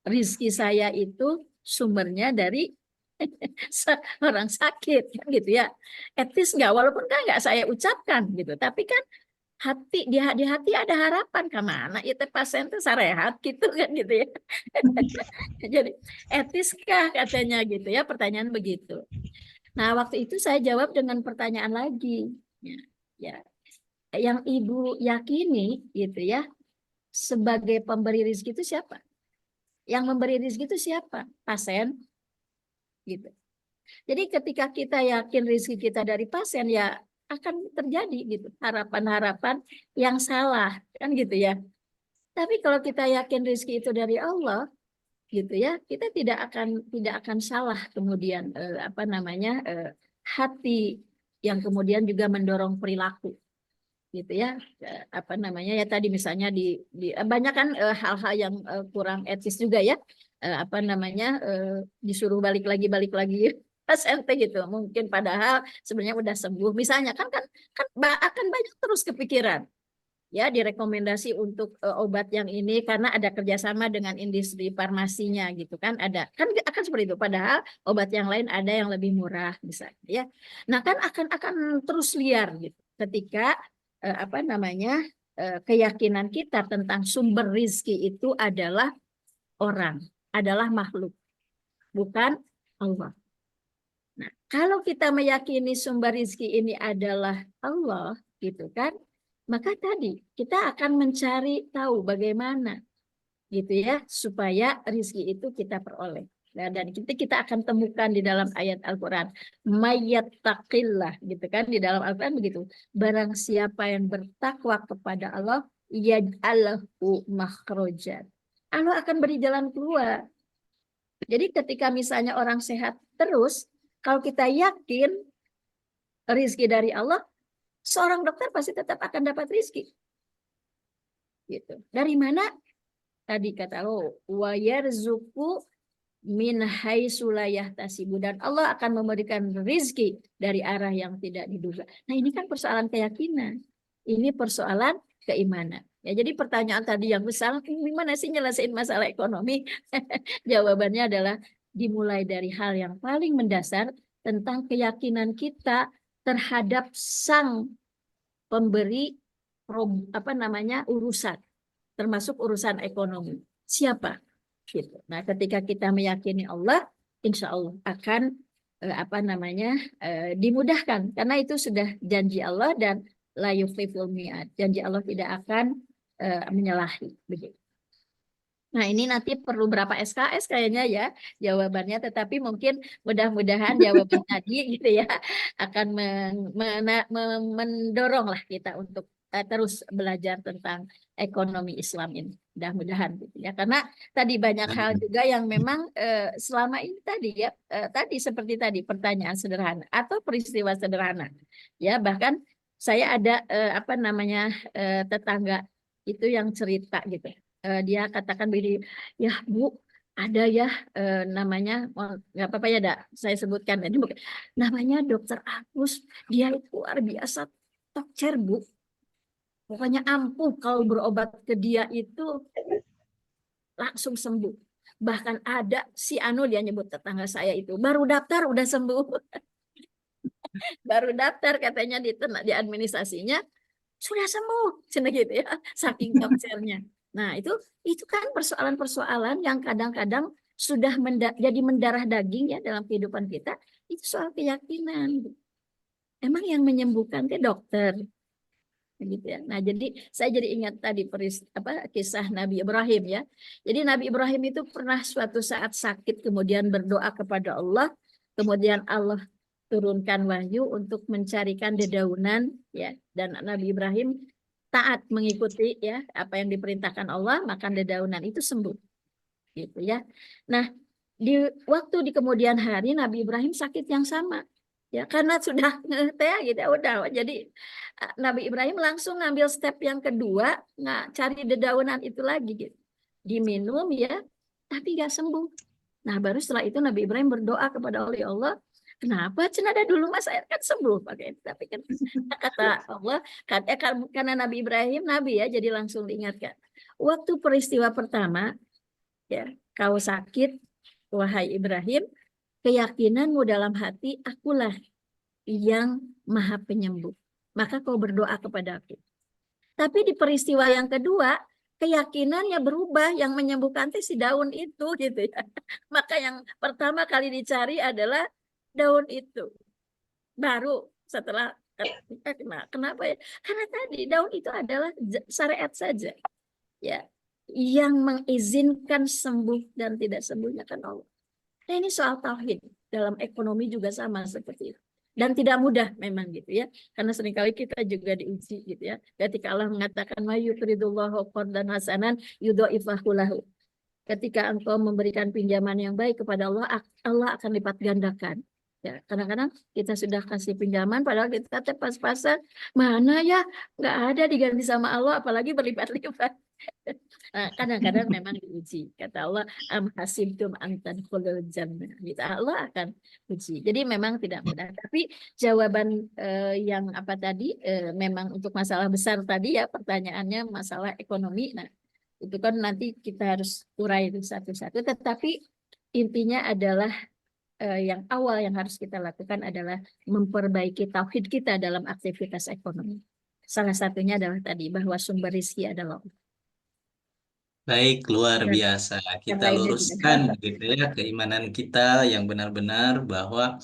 [SPEAKER 2] rizki saya itu sumbernya dari orang sakit kan gitu ya. Etis nggak? Walaupun kan nggak saya ucapkan gitu, tapi kan hati di hati ada harapan kemana itu pasien itu sarehat gitu kan gitu ya. Jadi etiskah katanya gitu ya pertanyaan begitu. Nah waktu itu saya jawab dengan pertanyaan lagi ya, ya. Yang ibu yakini gitu ya sebagai pemberi rezeki itu siapa? Yang memberi rezeki itu siapa? Pasien gitu. Jadi ketika kita yakin rezeki kita dari pasien ya akan terjadi gitu harapan-harapan yang salah kan gitu ya. Tapi kalau kita yakin rezeki itu dari Allah gitu ya, kita tidak akan salah kemudian apa namanya hati yang kemudian juga mendorong perilaku gitu ya. Apa namanya ya tadi misalnya banyak kan hal-hal yang kurang etis juga ya. Apa namanya disuruh balik lagi pas ente gitu mungkin padahal sebenarnya udah sembuh misalnya kan akan banyak terus kepikiran ya direkomendasi untuk obat yang ini karena ada kerjasama dengan industri farmasinya gitu kan ada kan akan seperti itu padahal obat yang lain ada yang lebih murah misalnya ya nah kan akan terus liar gitu ketika apa namanya keyakinan kita tentang sumber rizki itu adalah orang adalah makhluk bukan Allah. Nah, kalau kita meyakini sumber rizki ini adalah Allah gitu kan maka tadi kita akan mencari tahu bagaimana gitu ya supaya rizki itu kita peroleh. Nah, dan kita akan temukan di dalam ayat Al-Quran mayyataqillah gitu kan di dalam Al-Quran begitu. Barang siapa yang bertakwa kepada Allah yaj'alhu makhrajan. Allah akan beri jalan keluar. Jadi ketika misalnya orang sehat terus, kalau kita yakin rizki dari Allah, seorang dokter pasti tetap akan dapat rizki. Gitu. Dari mana? Tadi kata Allah, wa yarzuqu min haitsu la yahtasibu, dan Allah akan memberikan rizki dari arah yang tidak diduga. Nah, ini kan persoalan keyakinan. Ini persoalan keimanan. Ya, jadi pertanyaan tadi yang besar, gimana sih nyelesain masalah ekonomi? Jawabannya adalah dimulai dari hal yang paling mendasar tentang keyakinan kita terhadap sang pemberi urusan, termasuk urusan ekonomi. Siapa? Gitu. Nah, ketika kita meyakini Allah, insya Allah akan dimudahkan, karena itu sudah janji Allah dan la yukhliful mi'ad. Janji Allah tidak akan menyalahi. Begitu. Nah, ini nanti perlu berapa SKS kayaknya ya jawabannya, tetapi mungkin mudah-mudahan jawaban tadi gitu ya akan mendorong lah kita untuk terus belajar tentang ekonomi Islam ini. Mudah-mudahan gitu ya. Karena tadi banyak hal juga yang memang selama ini tadi ya tadi seperti tadi pertanyaan sederhana atau peristiwa sederhana. Ya, bahkan saya ada tetangga itu yang cerita gitu. Dia katakan begini, ya Bu, ada ya namanya, nggak apa-apa ya, saya sebutkan, ini namanya Dokter Agus, dia itu luar biasa tokcer Bu, pokoknya ampuh kalau berobat ke dia itu langsung sembuh. Bahkan ada si Anu, dia nyebut tetangga saya itu baru daftar udah sembuh. Baru daftar katanya di administrasinya sudah sembuh, cina gitu ya, saking tokcernya. Nah, itu kan persoalan-persoalan yang kadang-kadang sudah jadi mendarah daging ya dalam kehidupan kita. Itu soal keyakinan. Emang yang menyembuhkan ke dokter. Gitu ya. Nah, jadi saya jadi ingat tadi kisah Nabi Ibrahim ya. Jadi Nabi Ibrahim itu pernah suatu saat sakit, kemudian berdoa kepada Allah, kemudian Allah turunkan wahyu untuk mencarikan dedaunan ya, dan Nabi Ibrahim taat mengikuti ya apa yang diperintahkan Allah, makan dedaunan itu sembuh gitu ya. Nah, di kemudian hari Nabi Ibrahim sakit yang sama ya, karena sudah gitu ya, udah. Jadi Nabi Ibrahim langsung ngambil step yang kedua, cari dedaunan itu lagi gitu, diminum ya, tapi nggak sembuh. Nah, baru setelah itu Nabi Ibrahim berdoa kepada Allah, kenapa cenada dulu mas saya kan sembuh pakai itu, tapi kan kata Allah karena Nabi Ibrahim nabi ya, jadi langsung diingatkan waktu peristiwa pertama ya, kau sakit wahai Ibrahim, keyakinanmu dalam hati akulah yang maha penyembuh, maka kau berdoa kepada aku. Tapi di peristiwa yang kedua keyakinannya berubah, yang menyembuhkan si daun itu gitu ya. Maka yang pertama kali dicari adalah daun itu. Baru setelah kenapa ya? Karena tadi daun itu adalah syariat saja. Ya, yang mengizinkan sembuh dan tidak sembuhnya kan Allah. Nah, ini soal tauhid. Dalam ekonomi juga sama seperti itu. Dan tidak mudah memang gitu ya. Karena seringkali kita juga diuji gitu ya. Ketika Allah mengatakan wa yuqridullahu qardan hasanan yudha'ifahu lahu. Ketika engkau memberikan pinjaman yang baik kepada Allah, Allah akan lipat gandakan. Ya, kadang-kadang kita sudah kasih pinjaman padahal kita pas-pasan, mana ya nggak ada diganti sama Allah, apalagi berlipat-lipat. Nah, kadang-kadang memang diuji. Kata Allah, am hasibtum an tadkhulul jannah. Gitu, Allah akan uji. Jadi memang tidak mudah. Tapi jawaban yang tadi memang untuk masalah besar tadi ya, pertanyaannya masalah ekonomi. Nah, itu kan nanti kita harus urai itu satu-satu. Tetapi intinya adalah yang awal yang harus kita lakukan adalah memperbaiki tauhid kita dalam aktivitas ekonomi. Salah satunya adalah tadi bahwa sumber rezeki adalah Allah.
[SPEAKER 1] Baik, luar
[SPEAKER 2] Dan
[SPEAKER 1] biasa.
[SPEAKER 2] yang
[SPEAKER 1] Kita
[SPEAKER 2] lainnya
[SPEAKER 1] luruskan
[SPEAKER 2] juga.
[SPEAKER 1] gitu ya keimanan kita yang benar-benar bahwa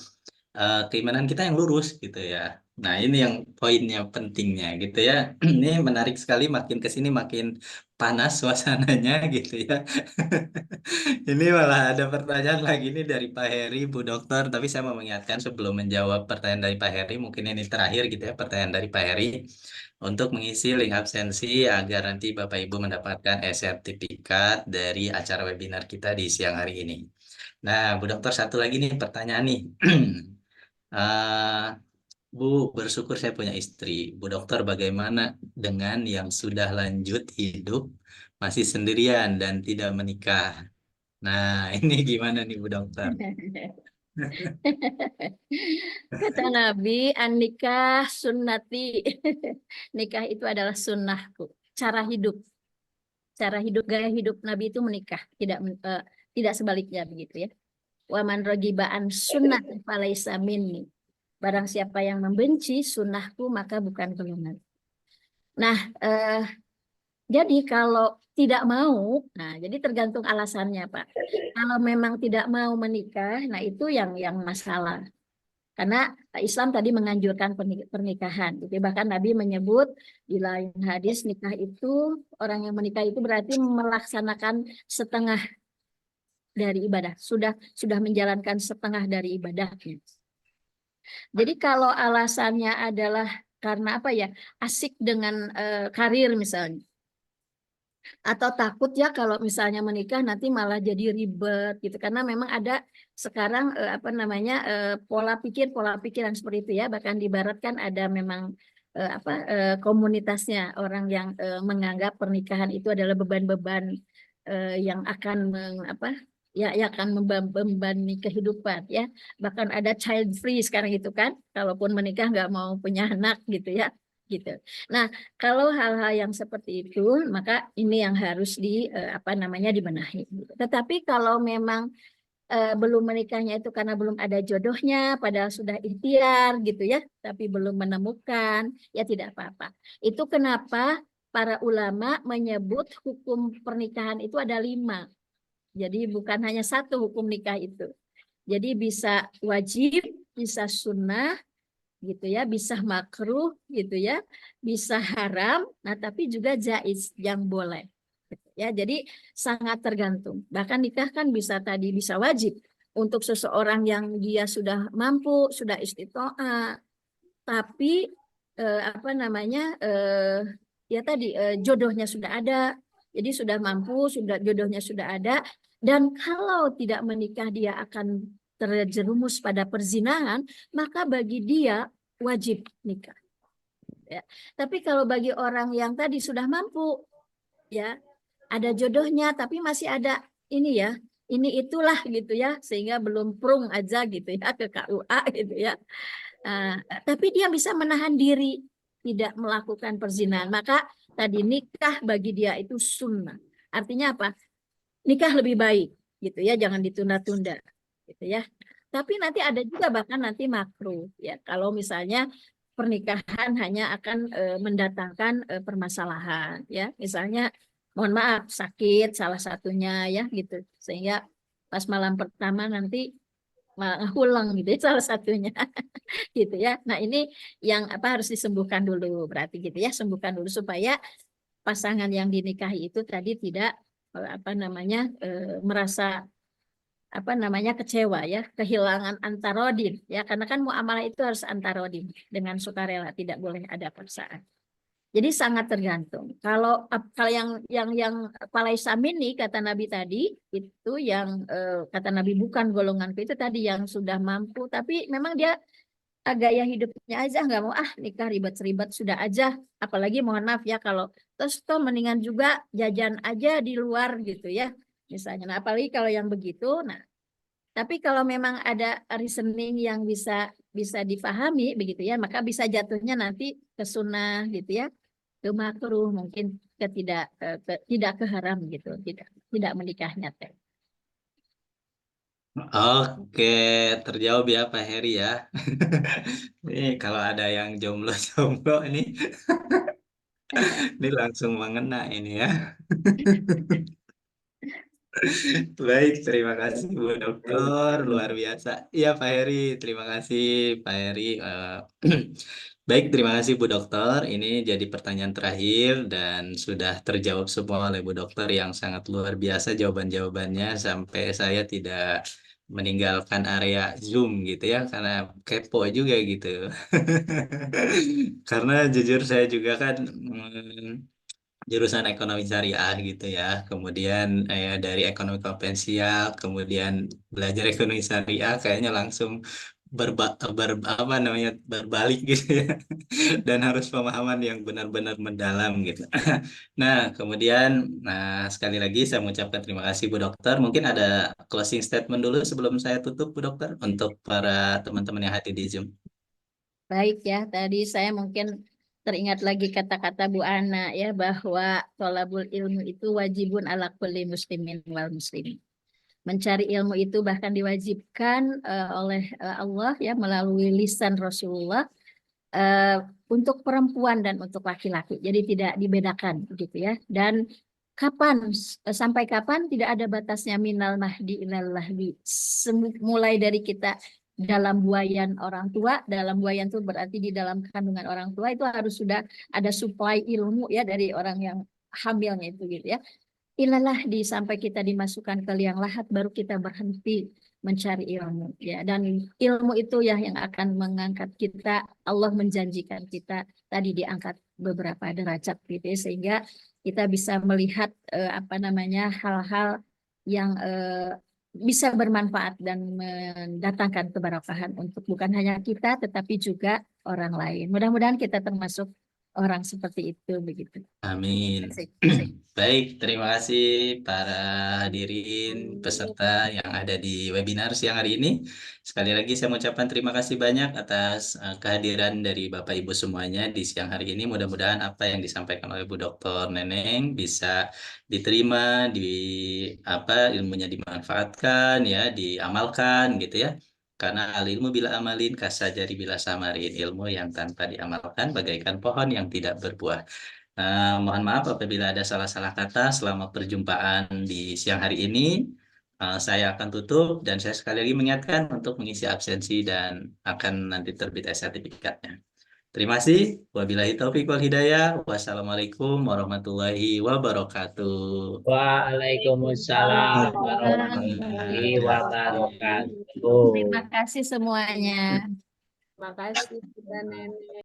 [SPEAKER 1] keimanan kita yang lurus gitu ya. Nah, ini yang poinnya pentingnya gitu ya. Ini menarik sekali, makin ke sini makin panas suasananya gitu ya. Ini malah ada pertanyaan lagi nih dari Pak Heri, Bu Dokter. Tapi saya mau mengingatkan sebelum menjawab pertanyaan dari Pak Heri, mungkin ini terakhir gitu ya, pertanyaan dari Pak Heri. Untuk mengisi link absensi agar nanti Bapak Ibu mendapatkan e-sertifikat dari acara webinar kita di siang hari ini. Nah, Bu Dokter, satu lagi nih pertanyaan nih. Eh, Bu, bersyukur saya punya istri. Bu Dokter, bagaimana dengan yang sudah lanjut hidup, masih sendirian dan tidak menikah? Nah, ini gimana nih Bu Dokter?
[SPEAKER 2] Kata Nabi, an-nikah sunnati. Nikah itu adalah sunnahku. Cara hidup. Cara hidup, gaya hidup Nabi itu menikah. Tidak sebaliknya begitu ya. Wa man ragiba an sunnati falaisa minni. Barang siapa yang membenci sunnahku, maka bukan golongan. Nah, jadi kalau tidak mau, nah jadi tergantung alasannya, Pak. Kalau memang tidak mau menikah, nah itu yang masalah. Karena Islam tadi menganjurkan pernikahan. Gitu. Bahkan Nabi menyebut di lain hadis nikah itu, orang yang menikah itu berarti melaksanakan setengah dari ibadah. Sudah menjalankan setengah dari ibadahnya. Jadi kalau alasannya adalah karena apa ya, asik dengan karir misalnya, atau takut ya kalau misalnya menikah nanti malah jadi ribet gitu, karena memang ada sekarang apa namanya pola pikiran seperti itu ya, bahkan di barat kan ada memang komunitasnya orang yang menganggap pernikahan itu adalah beban-beban yang akan ya akan membebani kehidupan ya, bahkan ada child free sekarang gitu kan, kalaupun menikah nggak mau punya anak gitu ya gitu. Nah, kalau hal-hal yang seperti itu, maka ini yang harus dibenahi. Tetapi kalau memang belum menikahnya itu karena belum ada jodohnya, padahal sudah ikhtiar gitu ya, tapi belum menemukan, ya tidak apa-apa. Itu kenapa para ulama menyebut hukum pernikahan itu ada 5. Jadi bukan hanya satu hukum nikah itu. Jadi bisa wajib, bisa sunnah, gitu ya, bisa makruh gitu ya, bisa haram, nah tapi juga jaiz yang boleh. Gitu ya, jadi sangat tergantung. Bahkan nikah kan bisa wajib untuk seseorang yang dia sudah mampu, sudah istiqomah, tapi ya tadi jodohnya sudah ada, jadi sudah mampu, sudah jodohnya sudah ada, dan kalau tidak menikah dia akan terjerumus pada perzinahan, maka bagi dia wajib nikah. Ya. Tapi kalau bagi orang yang tadi sudah mampu, ya ada jodohnya, tapi masih ada ini ya, ini itulah gitu ya, sehingga belum prung aja gitu ya ke KUA gitu ya. Tapi dia bisa menahan diri tidak melakukan perzinahan, maka tadi nikah bagi dia itu sunnah. Artinya apa? Nikah lebih baik gitu ya, jangan ditunda-tunda gitu ya. Tapi nanti ada juga bahkan nanti makruh ya, kalau misalnya pernikahan hanya akan mendatangkan permasalahan ya, misalnya mohon maaf sakit salah satunya ya gitu, sehingga pas malam pertama nanti malah ngulang gitu ya, salah satunya gitu ya. Nah ini yang harus disembuhkan dulu berarti gitu ya, sembuhkan dulu supaya pasangan yang dinikahi itu tadi tidak merasa kecewa ya, kehilangan antarodin ya, karena kan muamalah itu harus antarodin, dengan sukarela, tidak boleh ada paksaan. Jadi sangat tergantung. Kalau yang palaisamin nih kata Nabi tadi itu yang kata Nabi bukan golonganku, itu tadi yang sudah mampu tapi memang dia gaya hidupnya aja nggak mau nikah ribet-ribet sudah aja, apalagi mohon maaf ya kalau terus toh mendingan juga jajan aja di luar gitu ya misalnya. Nah apalagi kalau yang begitu, nah tapi kalau memang ada reasoning yang bisa bisa difahami begitu ya, maka bisa jatuhnya nanti ke sunnah gitu ya, ke makruh, mungkin tidak ke haram gitu, tidak menikahnya teh.
[SPEAKER 1] Oke, terjawab ya Pak Heri ya. Nih kalau ada yang jomblo-jomblo ini langsung mengena ini ya. Baik, terima kasih Bu Dokter, luar biasa. Iya Pak Heri, terima kasih Pak Heri. Baik, terima kasih Bu Dokter. Ini jadi pertanyaan terakhir dan sudah terjawab semua oleh Bu Dokter yang sangat luar biasa jawaban-jawabannya sampai saya tidak meninggalkan area Zoom gitu ya, karena kepo juga gitu. Karena jujur saya juga kan jurusan ekonomi syariah gitu ya. Kemudian dari ekonomi konvensional, kemudian belajar ekonomi syariah kayaknya langsung apa namanya berbalik gitu ya. Dan harus pemahaman yang benar-benar mendalam gitu. Nah, kemudian sekali lagi saya mengucapkan terima kasih Bu Dokter. Mungkin ada closing statement dulu sebelum saya tutup Bu Dokter untuk para teman-teman yang hadir di Zoom.
[SPEAKER 2] Baik ya, tadi saya mungkin teringat lagi kata-kata Bu Ana ya bahwa tholabul ilmu itu wajibun ala kulli muslimin wal muslimin. Mencari ilmu itu bahkan diwajibkan oleh Allah ya melalui lisan Rasulullah eh, untuk perempuan dan untuk laki-laki. Jadi tidak dibedakan gitu ya. Dan kapan sampai kapan tidak ada batasnya minal mahdi ilal lahdi. Mulai dari kita dalam buayan orang tua, dalam buayan itu berarti di dalam kandungan orang tua itu harus sudah ada supply ilmu ya dari orang yang hamilnya itu gitu ya. Ilalah di sampai kita dimasukkan ke liang lahat baru kita berhenti mencari ilmu ya, dan ilmu itu ya yang akan mengangkat kita. Allah menjanjikan kita tadi diangkat beberapa derajat gitu ya, sehingga kita bisa melihat apa namanya hal-hal yang bisa bermanfaat dan mendatangkan keberkahan untuk bukan hanya kita tetapi juga orang lain. Mudah-mudahan kita termasuk orang seperti itu begitu.
[SPEAKER 1] Amin. Baik, terima kasih para hadirin peserta yang ada di webinar siang hari ini. Sekali lagi saya mengucapkan terima kasih banyak atas kehadiran dari Bapak Ibu semuanya di siang hari ini. Mudah-mudahan apa yang disampaikan oleh Bu Dr. Neneng bisa diterima, ilmunya dimanfaatkan ya, diamalkan gitu ya. Karena al ilmu bila amalin kasajari bila samarin, ilmu yang tanpa diamalkan bagaikan pohon yang tidak berbuah. Mohon maaf apabila ada salah-salah kata selama perjumpaan di siang hari ini. Saya akan tutup dan saya sekali lagi mengingatkan untuk mengisi absensi dan akan nanti terbit sertifikatnya. Terima kasih. Wabillahi taufiq wal hidayah. Wassalamualaikum warahmatullahi wabarakatuh.
[SPEAKER 5] Waalaikumsalam warahmatullahi wabarakatuh.
[SPEAKER 2] Terima kasih semuanya.
[SPEAKER 4] Terima kasih, Nenek.